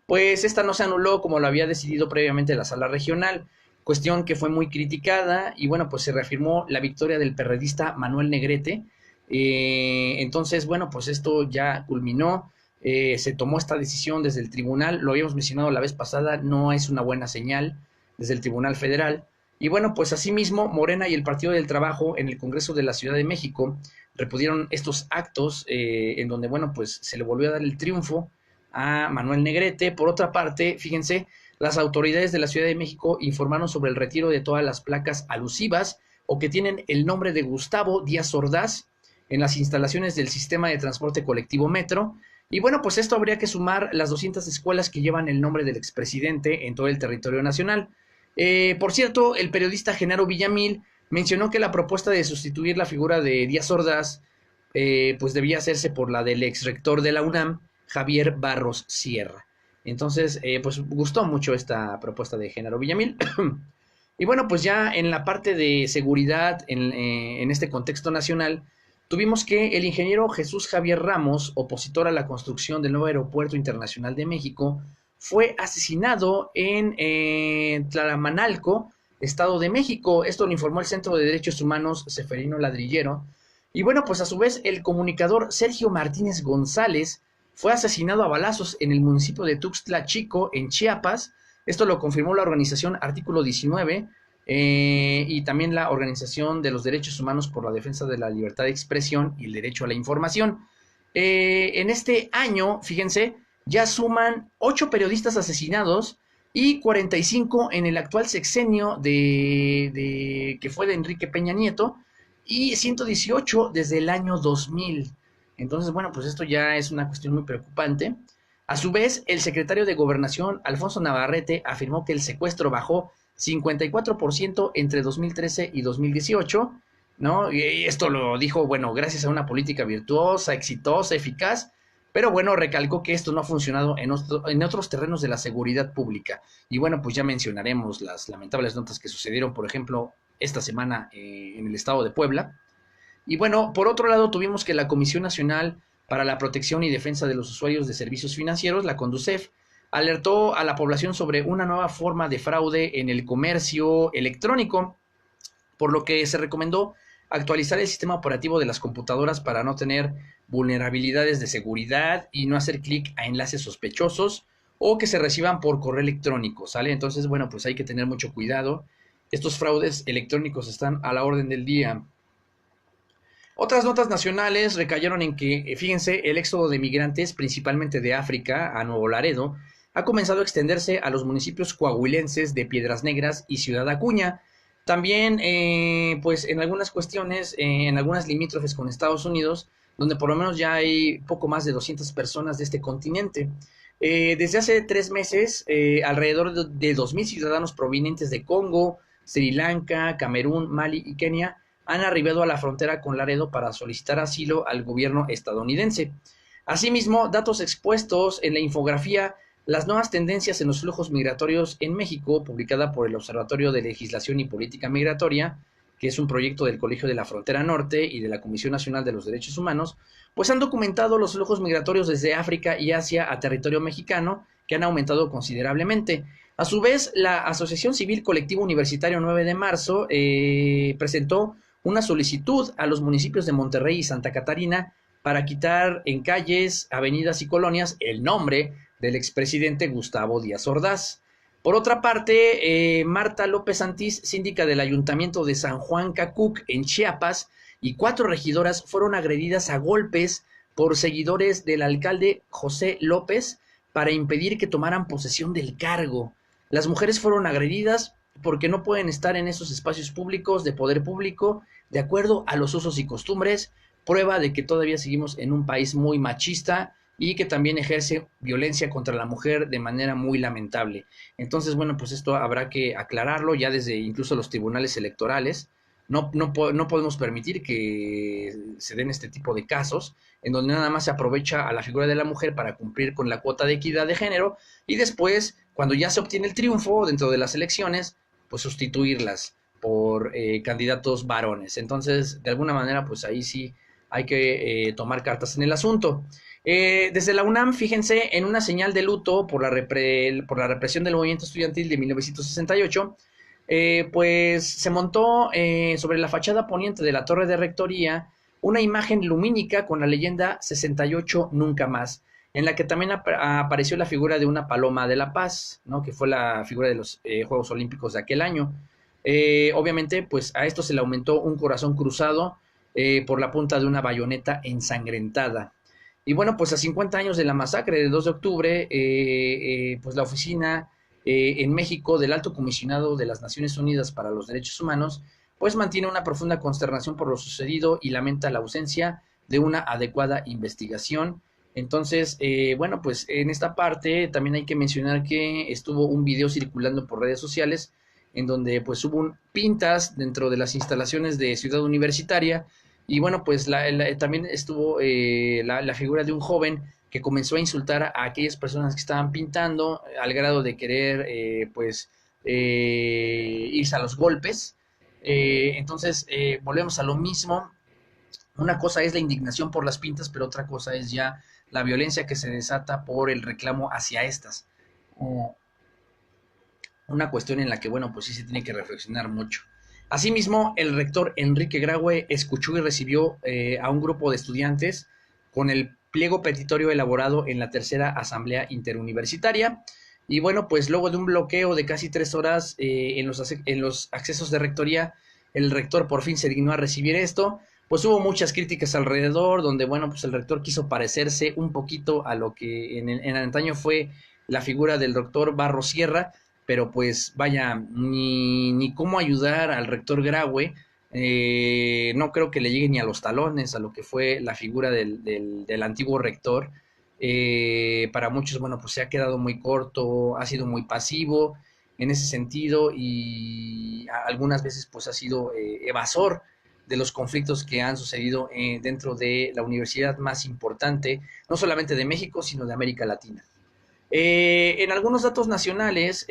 pues esta no se anuló como lo había decidido previamente la Sala Regional, cuestión que fue muy criticada y bueno, pues se reafirmó la victoria del perredista Manuel Negrete. Entonces, bueno, pues esto ya culminó. Se tomó esta decisión desde el tribunal, lo habíamos mencionado la vez pasada, no es una buena señal desde el Tribunal Federal. Y bueno, pues asimismo, Morena y el Partido del Trabajo en el Congreso de la Ciudad de México repudieron estos actos en donde, bueno, pues se le volvió a dar el triunfo a Manuel Negrete. Por otra parte, fíjense, las autoridades de la Ciudad de México informaron sobre el retiro de todas las placas alusivas o que tienen el nombre de Gustavo Díaz Ordaz en las instalaciones del sistema de transporte colectivo Metro. Y bueno, pues esto habría que sumar las 200 escuelas que llevan el nombre del expresidente en todo el territorio nacional. Por cierto, el periodista Genaro Villamil mencionó que la propuesta de sustituir la figura de Díaz Ordaz pues debía hacerse por la del exrector de la UNAM, Javier Barros Sierra. Entonces, pues gustó mucho esta propuesta de Genaro Villamil. Y bueno, pues ya en la parte de seguridad, en este contexto nacional, tuvimos que el ingeniero Jesús Javier Ramos, opositor a la construcción del nuevo Aeropuerto Internacional de México, fue asesinado en Tlalamanalco, Estado de México. Esto lo informó el Centro de Derechos Humanos Seferino Ladrillero. Y bueno, pues a su vez el comunicador Sergio Martínez González fue asesinado a balazos en el municipio de Tuxtla Chico, en Chiapas. Esto lo confirmó la organización Artículo 19 y también la Organización de los Derechos Humanos por la Defensa de la Libertad de Expresión y el Derecho a la Información. En este año, fíjense, ya suman 8 periodistas asesinados y 45 en el actual sexenio que fue de Enrique Peña Nieto y 118 desde el año 2000. Entonces, bueno, pues esto ya es una cuestión muy preocupante. A su vez, el secretario de Gobernación, Alfonso Navarrete, afirmó que el secuestro bajó 54% entre 2013 y 2018, ¿no? Y esto lo dijo, bueno, gracias a una política virtuosa, exitosa, eficaz, pero bueno, recalcó que esto no ha funcionado en otros terrenos de la seguridad pública. Y bueno, pues ya mencionaremos las lamentables notas que sucedieron, por ejemplo, esta semana en el estado de Puebla. Y bueno, por otro lado, tuvimos que la Comisión Nacional para la Protección y Defensa de los Usuarios de Servicios Financieros, la CONDUCEF, alertó a la población sobre una nueva forma de fraude en el comercio electrónico, por lo que se recomendó actualizar el sistema operativo de las computadoras para no tener vulnerabilidades de seguridad y no hacer clic a enlaces sospechosos o que se reciban por correo electrónico, ¿sale? Entonces, bueno, pues hay que tener mucho cuidado. Estos fraudes electrónicos están a la orden del día. Otras notas nacionales recayeron en que, fíjense, el éxodo de migrantes, principalmente de África, a Nuevo Laredo, ha comenzado a extenderse a los municipios coahuilenses de Piedras Negras y Ciudad Acuña. También, pues en algunas cuestiones, en algunas limítrofes con Estados Unidos, donde por lo menos ya hay poco más de 200 personas de este continente. Desde hace 3 meses, alrededor de 2.000 ciudadanos provenientes de Congo, Sri Lanka, Camerún, Mali y Kenia han arribado a la frontera con Laredo para solicitar asilo al gobierno estadounidense. Asimismo, datos expuestos en la infografía Las nuevas tendencias en los flujos migratorios en México, publicada por el Observatorio de Legislación y Política Migratoria, que es un proyecto del Colegio de la Frontera Norte y de la Comisión Nacional de los Derechos Humanos, pues han documentado los flujos migratorios desde África y Asia a territorio mexicano, que han aumentado considerablemente. A su vez, la Asociación Civil Colectivo Universitario 9 de marzo presentó una solicitud a los municipios de Monterrey y Santa Catarina para quitar en calles, avenidas y colonias el nombre del expresidente Gustavo Díaz Ordaz. Por otra parte, Marta López Santís, síndica del Ayuntamiento de San Juan Cacuc, en Chiapas, y 4 regidoras fueron agredidas a golpes por seguidores del alcalde José López para impedir que tomaran posesión del cargo. Las mujeres fueron agredidas porque no pueden estar en esos espacios públicos de poder público de acuerdo a los usos y costumbres, prueba de que todavía seguimos en un país muy machista y que también ejerce violencia contra la mujer de manera muy lamentable. Entonces, bueno, pues esto habrá que aclararlo ya desde incluso los tribunales electorales. No podemos permitir que se den este tipo de casos en donde nada más se aprovecha a la figura de la mujer para cumplir con la cuota de equidad de género y después, cuando ya se obtiene el triunfo dentro de las elecciones, pues sustituirlas por candidatos varones. Entonces, de alguna manera, pues ahí sí hay que tomar cartas en el asunto. Desde la UNAM, fíjense, en una señal de luto por la represión del movimiento estudiantil de 1968, pues se montó sobre la fachada poniente de la torre de rectoría una imagen lumínica con la leyenda 68 nunca más, en la que también apareció la figura de una paloma de la paz, ¿no? Que fue la figura de los Juegos Olímpicos de aquel año. Obviamente, pues a esto se le aumentó un corazón cruzado por la punta de una bayoneta ensangrentada. Y bueno, pues a 50 años de la masacre del 2 de octubre, pues la oficina en México del Alto Comisionado de las Naciones Unidas para los Derechos Humanos, pues mantiene una profunda consternación por lo sucedido y lamenta la ausencia de una adecuada investigación. Entonces, bueno, pues en esta parte también hay que mencionar que estuvo un video circulando por redes sociales en donde pues hubo pintas dentro de las instalaciones de Ciudad Universitaria y bueno, pues también estuvo la figura de un joven que comenzó a insultar a aquellas personas que estaban pintando al grado de querer irse a los golpes. Entonces, volvemos a lo mismo. Una cosa es la indignación por las pintas, pero otra cosa es ya la violencia que se desata por el reclamo hacia estas. Una cuestión en la que, bueno, pues sí se tiene que reflexionar mucho. Asimismo, el rector Enrique Graue escuchó y recibió a un grupo de estudiantes con el pliego petitorio elaborado en la tercera asamblea interuniversitaria. Y bueno, pues luego de un bloqueo de casi 3 horas en los accesos de rectoría, el rector por fin se dignó a recibir esto. Pues hubo muchas críticas alrededor, donde, bueno, pues el rector quiso parecerse un poquito a lo que en antaño fue la figura del doctor Barros Sierra, pero pues vaya, ni cómo ayudar al rector Graue, no creo que le llegue ni a los talones a lo que fue la figura del antiguo rector. Para muchos, bueno, pues se ha quedado muy corto, ha sido muy pasivo en ese sentido y algunas veces pues ha sido evasor de los conflictos que han sucedido dentro de la universidad más importante, no solamente de México, sino de América Latina. En algunos datos nacionales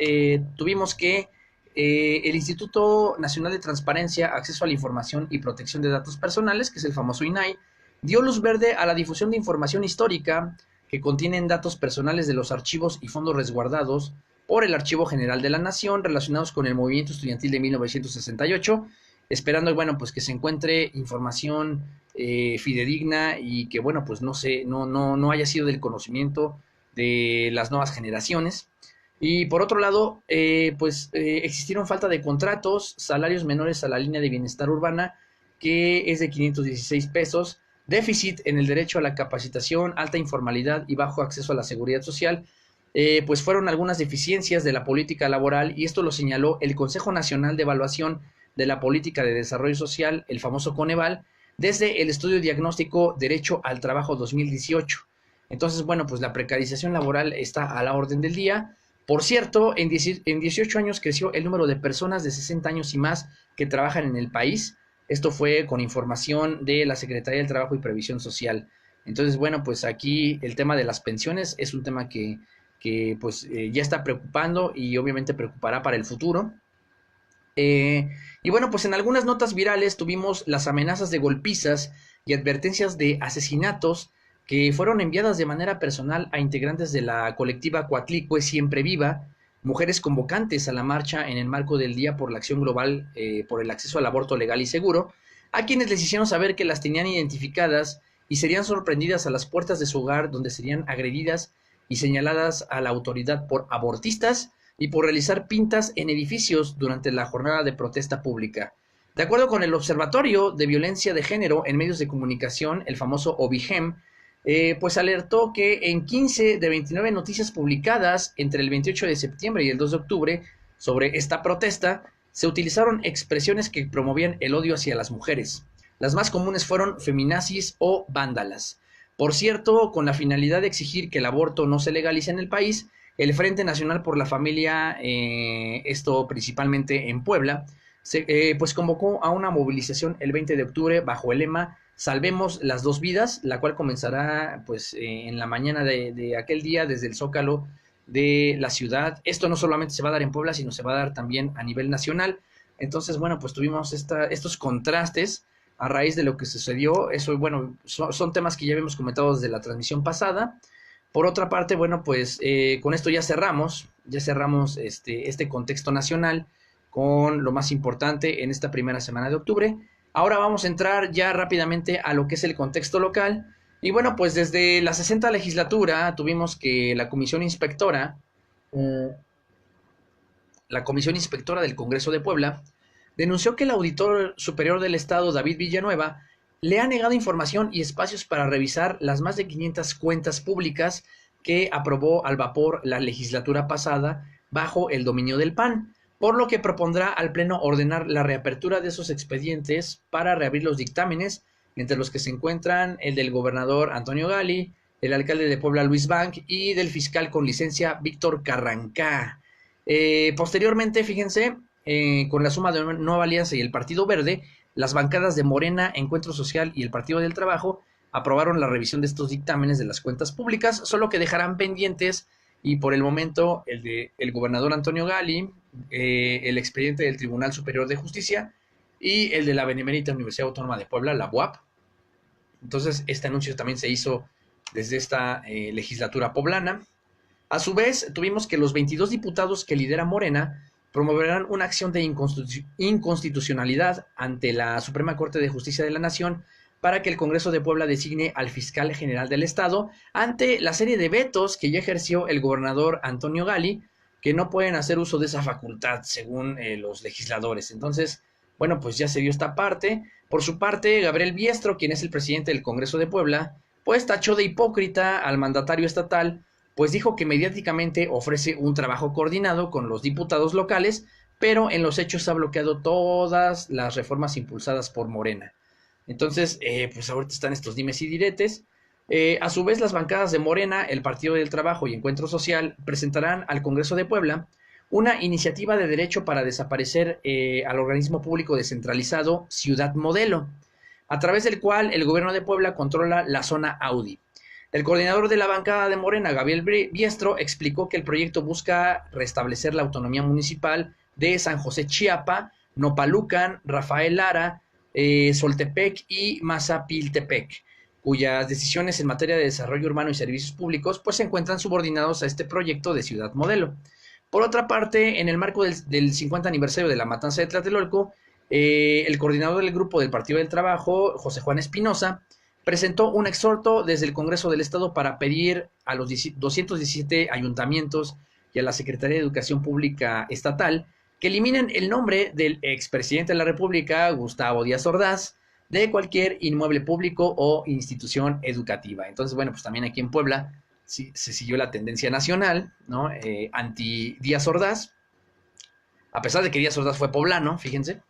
tuvimos que el Instituto Nacional de Transparencia, Acceso a la Información y Protección de Datos Personales, que es el famoso INAI, dio luz verde a la difusión de información histórica que contienen datos personales de los archivos y fondos resguardados por el Archivo General de la Nación relacionados con el movimiento estudiantil de 1968, esperando, bueno, pues que se encuentre información fidedigna y que, bueno, pues no haya sido del conocimiento de las nuevas generaciones. Y por otro lado, existieron falta de contratos, salarios menores a la línea de bienestar urbana, que es de 516 pesos, déficit en el derecho a la capacitación, alta informalidad y bajo acceso a la seguridad social, pues fueron algunas deficiencias de la política laboral y esto lo señaló el Consejo Nacional de Evaluación de la Política de Desarrollo Social, el famoso Coneval, desde el estudio diagnóstico Derecho al Trabajo 2018. Entonces, bueno, pues la precarización laboral está a la orden del día. Por cierto, en 18 años creció el número de personas de 60 años y más que trabajan en el país. Esto fue con información de la Secretaría del Trabajo y Previsión Social. Entonces, bueno, pues aquí el tema de las pensiones es un tema que ya está preocupando y obviamente preocupará para el futuro. Y bueno, pues en algunas notas virales tuvimos las amenazas de golpizas y advertencias de asesinatos que fueron enviadas de manera personal a integrantes de la colectiva Coatlicue Siempre Viva, mujeres convocantes a la marcha en el marco del Día por la Acción Global por el acceso al aborto legal y seguro, a quienes les hicieron saber que las tenían identificadas y serían sorprendidas a las puertas de su hogar, donde serían agredidas y señaladas a la autoridad por abortistas y por realizar pintas en edificios durante la jornada de protesta pública. De acuerdo con el Observatorio de Violencia de Género en Medios de Comunicación, el famoso OVIGEM, pues alertó que en 15 de 29 noticias publicadas entre el 28 de septiembre y el 2 de octubre sobre esta protesta, se utilizaron expresiones que promovían el odio hacia las mujeres. Las más comunes fueron feminazis o vándalas. Por cierto, con la finalidad de exigir que el aborto no se legalice en el país, el Frente Nacional por la Familia, esto principalmente en Puebla, pues convocó a una movilización el 20 de octubre bajo el lema Salvemos las dos vidas, la cual comenzará pues en la mañana de aquel día desde el Zócalo de la ciudad. Esto no solamente se va a dar en Puebla, sino se va a dar también a nivel nacional. Entonces, bueno, pues tuvimos estos contrastes a raíz de lo que sucedió. Eso, bueno, son temas que ya habíamos comentado desde la transmisión pasada. Por otra parte, bueno, pues con esto ya cerramos este contexto nacional con lo más importante en esta primera semana de octubre. Ahora vamos a entrar ya rápidamente a lo que es el contexto local. Y bueno, pues desde la 60 legislatura tuvimos que la Comisión Inspectora del Congreso de Puebla denunció que el Auditor Superior del Estado, David Villanueva, le ha negado información y espacios para revisar las más de 500 cuentas públicas que aprobó al vapor la legislatura pasada bajo el dominio del PAN, por lo que propondrá al Pleno ordenar la reapertura de esos expedientes para reabrir los dictámenes, entre los que se encuentran el del gobernador Antonio Gali, el alcalde de Puebla Luis Bank y del fiscal con licencia Víctor Carrancá. Posteriormente, fíjense, con la suma de Nueva Alianza y el Partido Verde, las bancadas de Morena, Encuentro Social y el Partido del Trabajo aprobaron la revisión de estos dictámenes de las cuentas públicas, solo que dejarán pendientes, y por el momento, el de el gobernador Antonio Gali, el expediente del Tribunal Superior de Justicia y el de la Benemérita Universidad Autónoma de Puebla, la UAP. Entonces, este anuncio también se hizo desde esta legislatura poblana. A su vez, tuvimos que los 22 diputados que lidera Morena promoverán una acción de inconstitucionalidad ante la Suprema Corte de Justicia de la Nación para que el Congreso de Puebla designe al fiscal general del Estado ante la serie de vetos que ya ejerció el gobernador Antonio Gali, que no pueden hacer uso de esa facultad según los legisladores. Entonces, bueno, pues ya se dio esta parte. Por su parte, Gabriel Biestro, quien es el presidente del Congreso de Puebla, pues tachó de hipócrita al mandatario estatal, pues dijo que mediáticamente ofrece un trabajo coordinado con los diputados locales, pero en los hechos ha bloqueado todas las reformas impulsadas por Morena. Entonces, pues ahorita están estos dimes y diretes. A su vez, las bancadas de Morena, el Partido del Trabajo y Encuentro Social presentarán al Congreso de Puebla una iniciativa de derecho para desaparecer al organismo público descentralizado Ciudad Modelo, a través del cual el gobierno de Puebla controla la zona Audi. El coordinador de la bancada de Morena, Gabriel Biestro, explicó que el proyecto busca restablecer la autonomía municipal de San José Chiapa, Nopalucan, Rafael Lara, Soltepec y Mazapiltepec, cuyas decisiones en materia de desarrollo urbano y servicios públicos pues se encuentran subordinados a este proyecto de Ciudad Modelo. Por otra parte, en el marco del 50 aniversario de la matanza de Tlatelolco, el coordinador del grupo del Partido del Trabajo, José Juan Espinosa, presentó un exhorto desde el Congreso del Estado para pedir a los 217 ayuntamientos y a la Secretaría de Educación Pública Estatal que eliminen el nombre del expresidente de la República, Gustavo Díaz Ordaz, de cualquier inmueble público o institución educativa. Entonces, bueno, pues también aquí en Puebla sí, se siguió la tendencia nacional, ¿no? Anti Díaz Ordaz, a pesar de que Díaz Ordaz fue poblano, fíjense.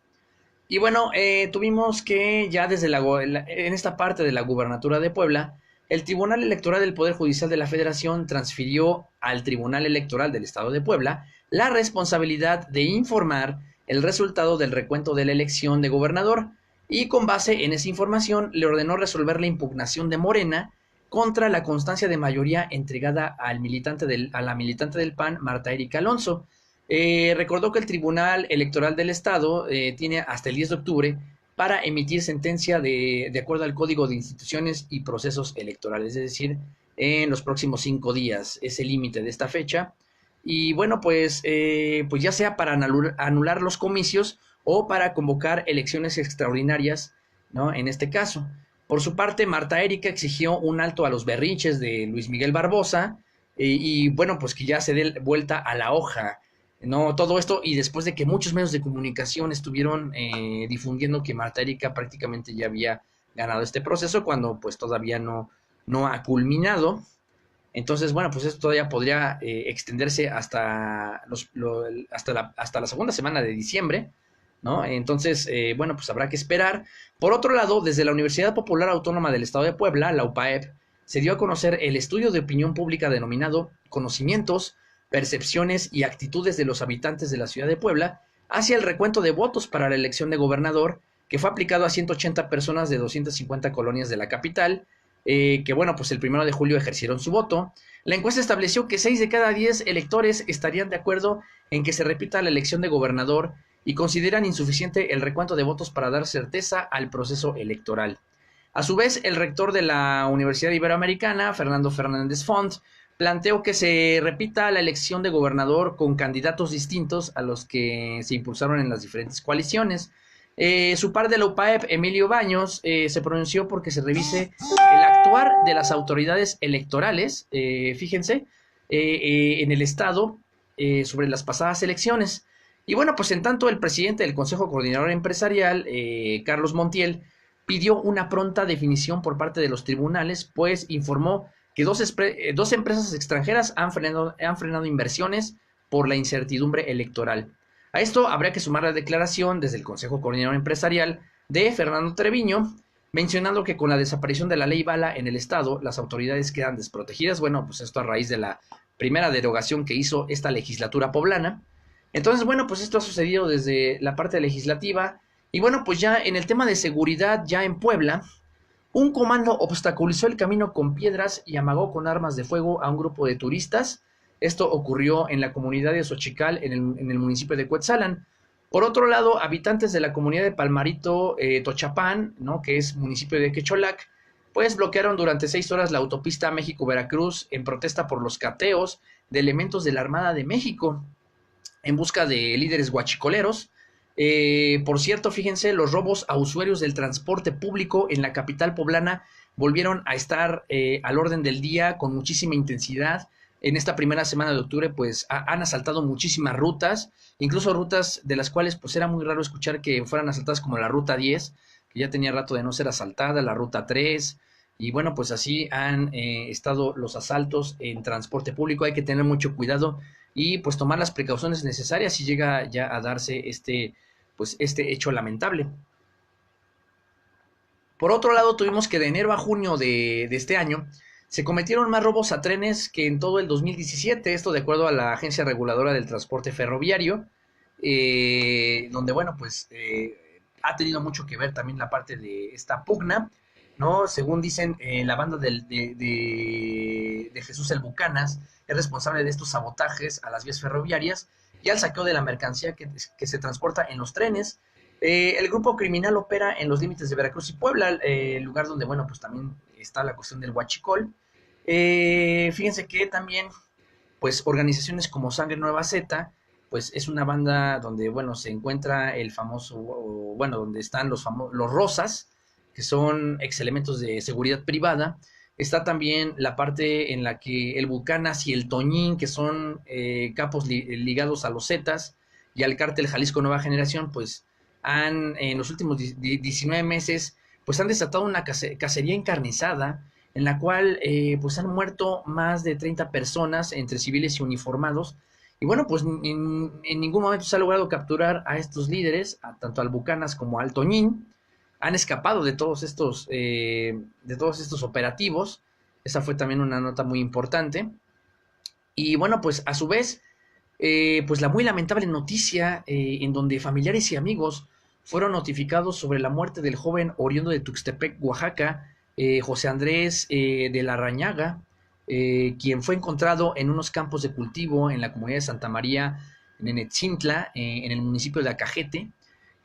Y bueno, tuvimos que ya desde en esta parte de la gubernatura de Puebla, el Tribunal Electoral del Poder Judicial de la Federación transfirió al Tribunal Electoral del Estado de Puebla la responsabilidad de informar el resultado del recuento de la elección de gobernador, y con base en esa información le ordenó resolver la impugnación de Morena contra la constancia de mayoría entregada a la militante del PAN, Marta Erika Alonso. Recordó que el Tribunal Electoral del Estado tiene hasta el 10 de octubre para emitir sentencia de acuerdo al Código de Instituciones y Procesos Electorales, es decir, en los próximos 5 días es el límite de esta fecha. Y bueno, pues ya sea para anular los comicios o para convocar elecciones extraordinarias, ¿no? En este caso. Por su parte, Marta Erika exigió un alto a los berrinches de Luis Miguel Barbosa y bueno, pues que ya se dé vuelta a la hoja No, todo esto y después de que muchos medios de comunicación estuvieron difundiendo que Marta Erika prácticamente ya había ganado este proceso cuando pues todavía no ha culminado. Entonces, bueno, pues esto todavía podría extenderse hasta la segunda semana de diciembre, ¿no? Entonces, bueno, pues habrá que esperar. Por otro lado, desde la Universidad Popular Autónoma del Estado de Puebla, la UPAEP, se dio a conocer el estudio de opinión pública denominado Conocimientos, Percepciones y Actitudes de los Habitantes de la Ciudad de Puebla hacia el recuento de votos para la elección de gobernador, que fue aplicado a 180 personas de 250 colonias de la capital, que bueno, pues el 1 de julio ejercieron su voto. La encuesta estableció que 6 de cada 10 electores estarían de acuerdo en que se repita la elección de gobernador y consideran insuficiente el recuento de votos para dar certeza al proceso electoral. A su vez, el rector de la Universidad Iberoamericana, Fernando Fernández Font, planteó que se repita la elección de gobernador con candidatos distintos a los que se impulsaron en las diferentes coaliciones. Su par de la UPAEP, Emilio Baños, se pronunció porque se revise el actuar de las autoridades electorales, fíjense, en el Estado sobre las pasadas elecciones. Y bueno, pues en tanto el presidente del Consejo Coordinador Empresarial, Carlos Montiel, pidió una pronta definición por parte de los tribunales, pues informó que dos empresas extranjeras han frenado inversiones por la incertidumbre electoral. A esto habría que sumar la declaración desde el Consejo Coordinador Empresarial de Fernando Treviño, mencionando que con la desaparición de la ley Bala en el Estado, las autoridades quedan desprotegidas. Bueno, pues esto a raíz de la primera derogación que hizo esta legislatura poblana. Entonces, bueno, pues esto ha sucedido desde la parte legislativa. Y bueno, pues ya en el tema de seguridad, ya en Puebla, un comando obstaculizó el camino con piedras y amagó con armas de fuego a un grupo de turistas. Esto ocurrió en la comunidad de Xochical, en el municipio de Cuetzalan. Por otro lado, habitantes de la comunidad de Palmarito, Tochapán, ¿no?, que es municipio de Quecholac, pues bloquearon durante 6 horas la autopista México-Veracruz en protesta por los cateos de elementos de la Armada de México en busca de líderes guachicoleros. Por cierto, fíjense, los robos a usuarios del transporte público en la capital poblana volvieron a estar al orden del día con muchísima intensidad. En esta primera semana de octubre, pues han asaltado muchísimas rutas, incluso rutas de las cuales pues era muy raro escuchar que fueran asaltadas, como la ruta 10, que ya tenía rato de no ser asaltada, la ruta 3, y bueno, pues así han estado los asaltos en transporte público. Hay que tener mucho cuidado y pues tomar las precauciones necesarias si llega ya a darse este hecho lamentable. Por otro lado, tuvimos que de enero a junio de este año se cometieron más robos a trenes que en todo el 2017, esto de acuerdo a la Agencia Reguladora del Transporte Ferroviario, donde, bueno, pues ha tenido mucho que ver también la parte de esta pugna, ¿no? Según dicen, la banda de Jesús el Bucanas es responsable de estos sabotajes a las vías ferroviarias y al saqueo de la mercancía que se transporta en los trenes. El grupo criminal opera en los límites de Veracruz y Puebla, el lugar donde, bueno, pues también está la cuestión del huachicol. Fíjense que también, pues, organizaciones como Sangre Nueva Z, pues es una banda donde, bueno, se encuentra el famoso, bueno, donde están los Rosas, que son ex elementos de seguridad privada. Está también la parte en la que el Bucanas y el Toñín, que son capos ligados a los Zetas y al cártel Jalisco Nueva Generación, pues han, en los últimos 19 meses, pues han desatado una cacería encarnizada en la cual pues han muerto más de 30 personas entre civiles y uniformados. Y bueno, pues en ningún momento se ha logrado capturar a estos líderes, tanto al Bucanas como al Toñín. Han escapado de todos estos operativos. Esa fue también una nota muy importante. Y bueno, pues a su vez, pues la muy lamentable noticia en donde familiares y amigos fueron notificados sobre la muerte del joven oriundo de Tuxtepec, Oaxaca, José Andrés de la Rañaga, quien fue encontrado en unos campos de cultivo en la comunidad de Santa María, en Etzintla, en el municipio de Acajete.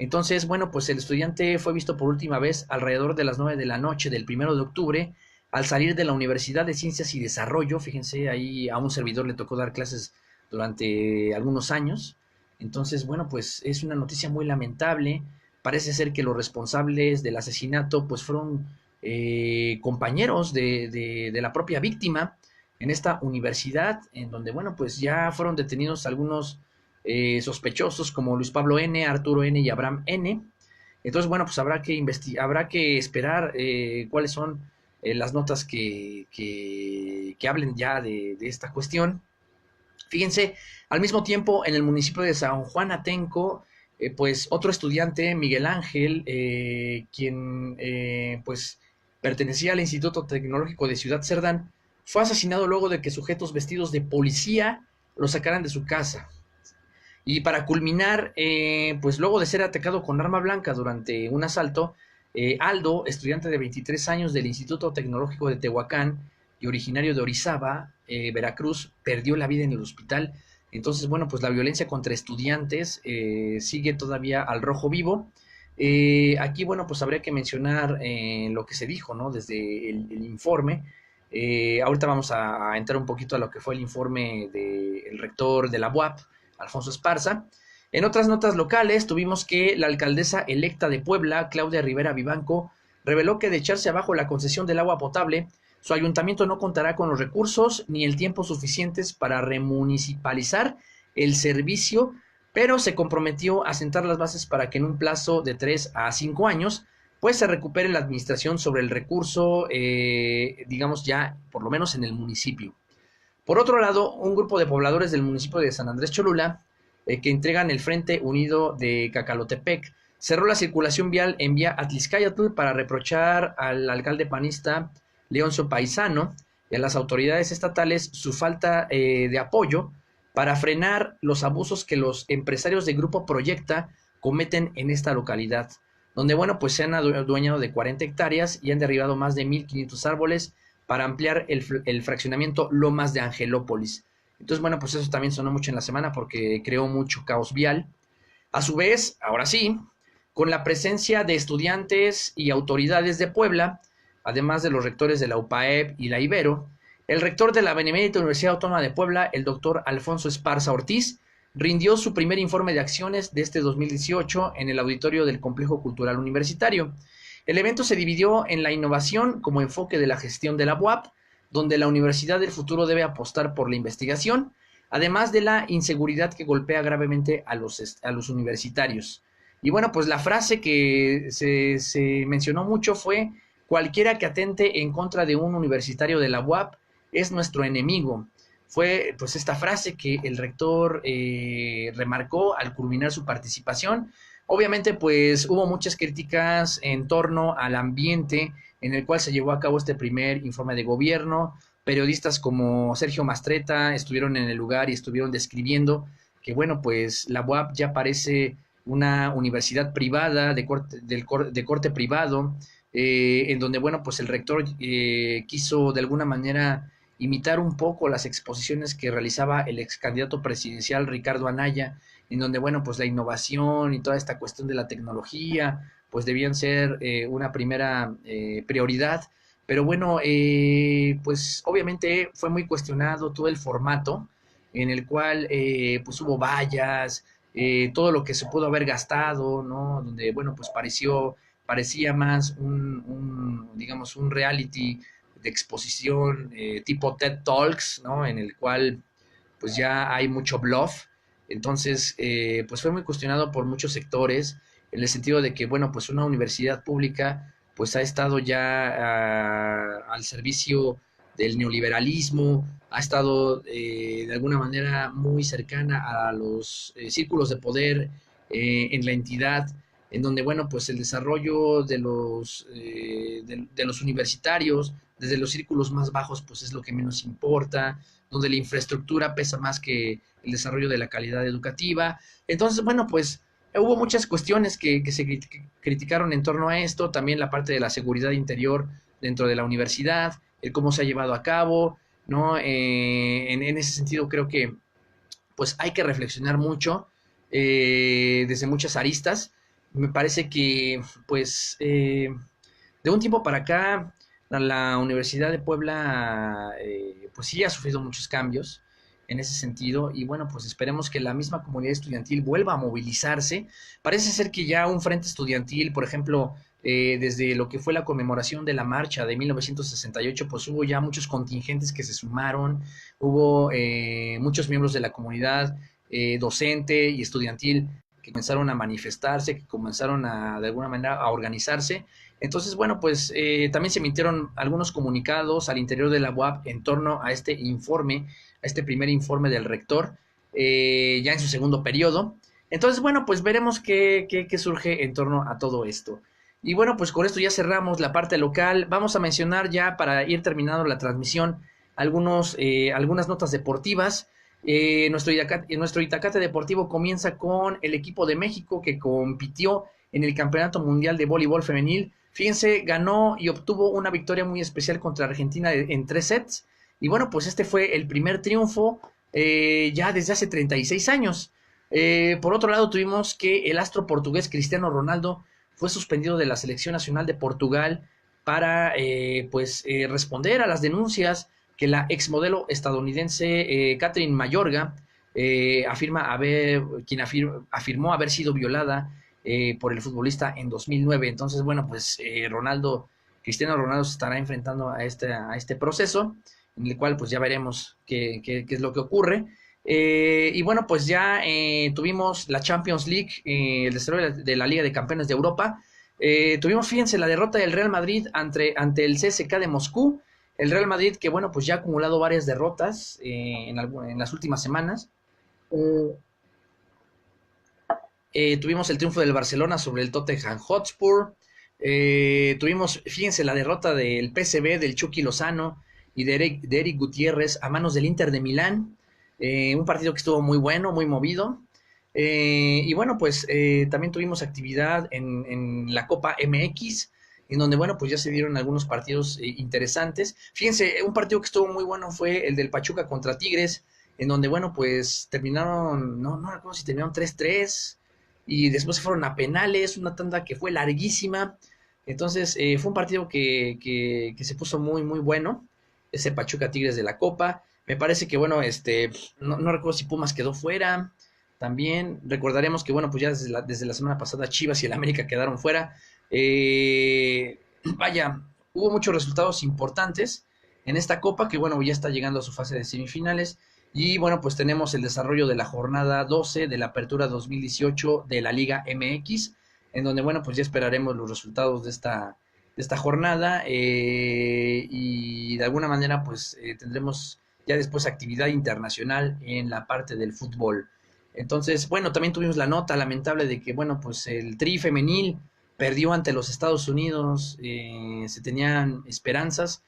Entonces, bueno, pues el estudiante fue visto por última vez alrededor de las 9 de la noche del 1 de octubre, al salir de la Universidad de Ciencias y Desarrollo. Fíjense, ahí a un servidor le tocó dar clases durante algunos años. Entonces, bueno, pues es una noticia muy lamentable. Parece ser que los responsables del asesinato pues fueron compañeros de la propia víctima en esta universidad, en donde, bueno, pues ya fueron detenidos algunos sospechosos como Luis Pablo N., Arturo N. y Abraham N. Entonces, bueno, pues habrá que esperar cuáles son las notas que hablen ya de esta cuestión. Fíjense, al mismo tiempo, en el municipio de San Juan Atenco, pues otro estudiante, Miguel Ángel, quien pues pertenecía al Instituto Tecnológico de Ciudad Cerdán, fue asesinado luego de que sujetos vestidos de policía lo sacaran de su casa. Y para culminar, pues luego de ser atacado con arma blanca durante un asalto, Aldo, estudiante de 23 años del Instituto Tecnológico de Tehuacán y originario de Orizaba, Veracruz, perdió la vida en el hospital. Entonces, bueno, pues la violencia contra estudiantes sigue todavía al rojo vivo. Aquí, bueno, pues habría que mencionar lo que se dijo, ¿no? Desde el informe. Ahorita vamos a entrar un poquito a lo que fue el informe del rector de la UAP, Alfonso Esparza. En otras notas locales tuvimos que la alcaldesa electa de Puebla, Claudia Rivera Vivanco, reveló que de echarse abajo la concesión del agua potable, su ayuntamiento no contará con los recursos ni el tiempo suficientes para remunicipalizar el servicio, pero se comprometió a sentar las bases para que en un plazo de 3 a 5 años pues se recupere la administración sobre el recurso, digamos ya por lo menos en el municipio. Por otro lado, un grupo de pobladores del municipio de San Andrés Cholula, que entregan el Frente Unido de Cacalotepec, cerró la circulación vial en vía Atliscayatl para reprochar al alcalde panista Leoncio Paisano y a las autoridades estatales su falta de apoyo para frenar los abusos que los empresarios de Grupo Proyecta cometen en esta localidad, donde, bueno, pues se han adueñado de 40 hectáreas y han derribado más de 1,500 árboles para ampliar el fraccionamiento Lomas de Angelópolis. Entonces, bueno, pues eso también sonó mucho en la semana porque creó mucho caos vial. A su vez, ahora sí, con la presencia de estudiantes y autoridades de Puebla, además de los rectores de la UPAEP y la Ibero, el rector de la Benemérita Universidad Autónoma de Puebla, el doctor Alfonso Esparza Ortiz, rindió su primer informe de acciones de este 2018 en el auditorio del Complejo Cultural Universitario. El evento se dividió en la innovación como enfoque de la gestión de la UAP, donde la Universidad del Futuro debe apostar por la investigación, además de la inseguridad que golpea gravemente a los universitarios. Y bueno, pues la frase que se mencionó mucho fue: cualquiera que atente en contra de un universitario de la UAP es nuestro enemigo. Fue pues esta frase que el rector remarcó al culminar su participación. Obviamente, pues hubo muchas críticas en torno al ambiente en el cual se llevó a cabo este primer informe de gobierno. Periodistas como Sergio Mastreta estuvieron en el lugar y estuvieron describiendo que, bueno, pues la UAP ya parece una universidad privada, de corte privado, en donde, bueno, pues el rector quiso de alguna manera imitar un poco las exposiciones que realizaba el ex candidato presidencial Ricardo Anaya, en donde, bueno, pues la innovación y toda esta cuestión de la tecnología, pues debían ser una primera prioridad. Pero bueno, pues obviamente fue muy cuestionado todo el formato en el cual pues hubo vallas, todo lo que se pudo haber gastado, ¿no? Donde, bueno, pues parecía más digamos, un reality de exposición tipo TED Talks, ¿no? En el cual pues ya hay mucho bluff. Entonces, pues fue muy cuestionado por muchos sectores, en el sentido de que, bueno, pues una universidad pública pues ha estado ya al servicio del neoliberalismo, ha estado de alguna manera muy cercana a los círculos de poder en la entidad, en donde, bueno, pues el desarrollo de los universitarios, desde los círculos más bajos, pues es lo que menos importa, donde la infraestructura pesa más que el desarrollo de la calidad educativa. Entonces, bueno, pues hubo muchas cuestiones que se criticaron en torno a esto, también la parte de la seguridad interior dentro de la universidad, el cómo se ha llevado a cabo, ¿no? En ese sentido creo que pues hay que reflexionar mucho desde muchas aristas. Me parece que pues de un tiempo para acá la Universidad de Puebla pues sí ha sufrido muchos cambios en ese sentido y bueno, pues esperemos que la misma comunidad estudiantil vuelva a movilizarse. Parece ser que ya un frente estudiantil, por ejemplo, desde lo que fue la conmemoración de la marcha de 1968, pues hubo ya muchos contingentes que se sumaron, hubo muchos miembros de la comunidad docente y estudiantil que comenzaron a manifestarse, que comenzaron de alguna manera a organizarse. Entonces, bueno, pues también se emitieron algunos comunicados al interior de la UAP en torno a este informe, a este primer informe del rector, ya en su segundo periodo. Entonces, bueno, pues veremos qué surge en torno a todo esto. Y bueno, pues con esto ya cerramos la parte local. Vamos a mencionar ya para ir terminando la transmisión algunas notas deportivas. Nuestro Itacate Deportivo comienza con el equipo de México que compitió en el Campeonato Mundial de Voleibol Femenil. Fíjense, ganó y obtuvo una victoria muy especial contra Argentina en 3 sets. Y bueno, pues este fue el primer triunfo ya desde hace 36 años. Por otro lado, tuvimos que el astro portugués Cristiano Ronaldo fue suspendido de la Selección Nacional de Portugal para responder a las denuncias que la exmodelo estadounidense Catherine Mayorga afirmó haber sido violada por el futbolista en 2009. Entonces, bueno, pues Cristiano Ronaldo se estará enfrentando a este proceso, en el cual pues ya veremos qué es lo que ocurre. Y bueno, pues ya tuvimos la Champions League, el desarrollo de la Liga de Campeones de Europa. Tuvimos, fíjense, la derrota del Real Madrid ante el CSKA de Moscú. El Real Madrid, que bueno, pues ya ha acumulado varias derrotas en las últimas semanas. Tuvimos el triunfo del Barcelona sobre el Tottenham Hotspur. Tuvimos, fíjense, la derrota del PSV, del Chucky Lozano y de Eric Gutiérrez a manos del Inter de Milán. Un partido que estuvo muy bueno, muy movido. Y bueno, pues también tuvimos actividad en la Copa MX, en donde, bueno, pues ya se dieron algunos partidos interesantes. Fíjense, un partido que estuvo muy bueno fue el del Pachuca contra Tigres, en donde, bueno, pues terminaron, no recuerdo si terminaron 3-3, y después se fueron a penales, una tanda que fue larguísima. Entonces, fue un partido que se puso muy, muy bueno, ese Pachuca Tigres de la Copa. Me parece que, bueno, no recuerdo si Pumas quedó fuera. También recordaremos que, bueno, pues ya desde la semana pasada Chivas y el América quedaron fuera. Vaya, hubo muchos resultados importantes en esta Copa, que, bueno, ya está llegando a su fase de semifinales. Y, bueno, pues tenemos el desarrollo de la jornada 12 de la Apertura 2018 de la Liga MX, en donde, bueno, pues ya esperaremos los resultados de esta jornada. Y de alguna manera, pues tendremos ya después actividad internacional en la parte del fútbol. Entonces, bueno, también tuvimos la nota lamentable de que, bueno, pues el Tri femenil perdió ante los Estados Unidos. Se tenían esperanzas,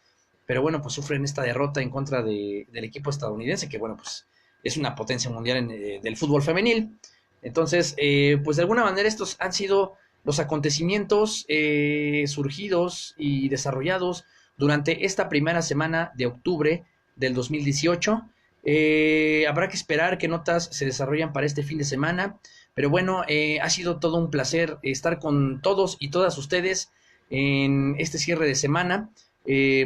pero bueno, pues sufren esta derrota en contra del equipo estadounidense, que bueno, pues es una potencia mundial del fútbol femenil. Entonces, pues de alguna manera estos han sido los acontecimientos surgidos y desarrollados durante esta primera semana de octubre del 2018. Habrá que esperar qué notas se desarrollan para este fin de semana, pero bueno, ha sido todo un placer estar con todos y todas ustedes en este cierre de semana.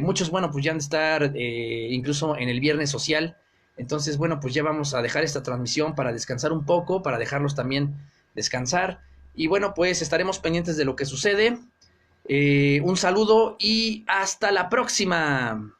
Muchos, bueno, pues ya han de estar incluso en el viernes social. Entonces, bueno, pues ya vamos a dejar esta transmisión para descansar un poco, para dejarlos también descansar. Y bueno, pues estaremos pendientes de lo que sucede. Un saludo y hasta la próxima.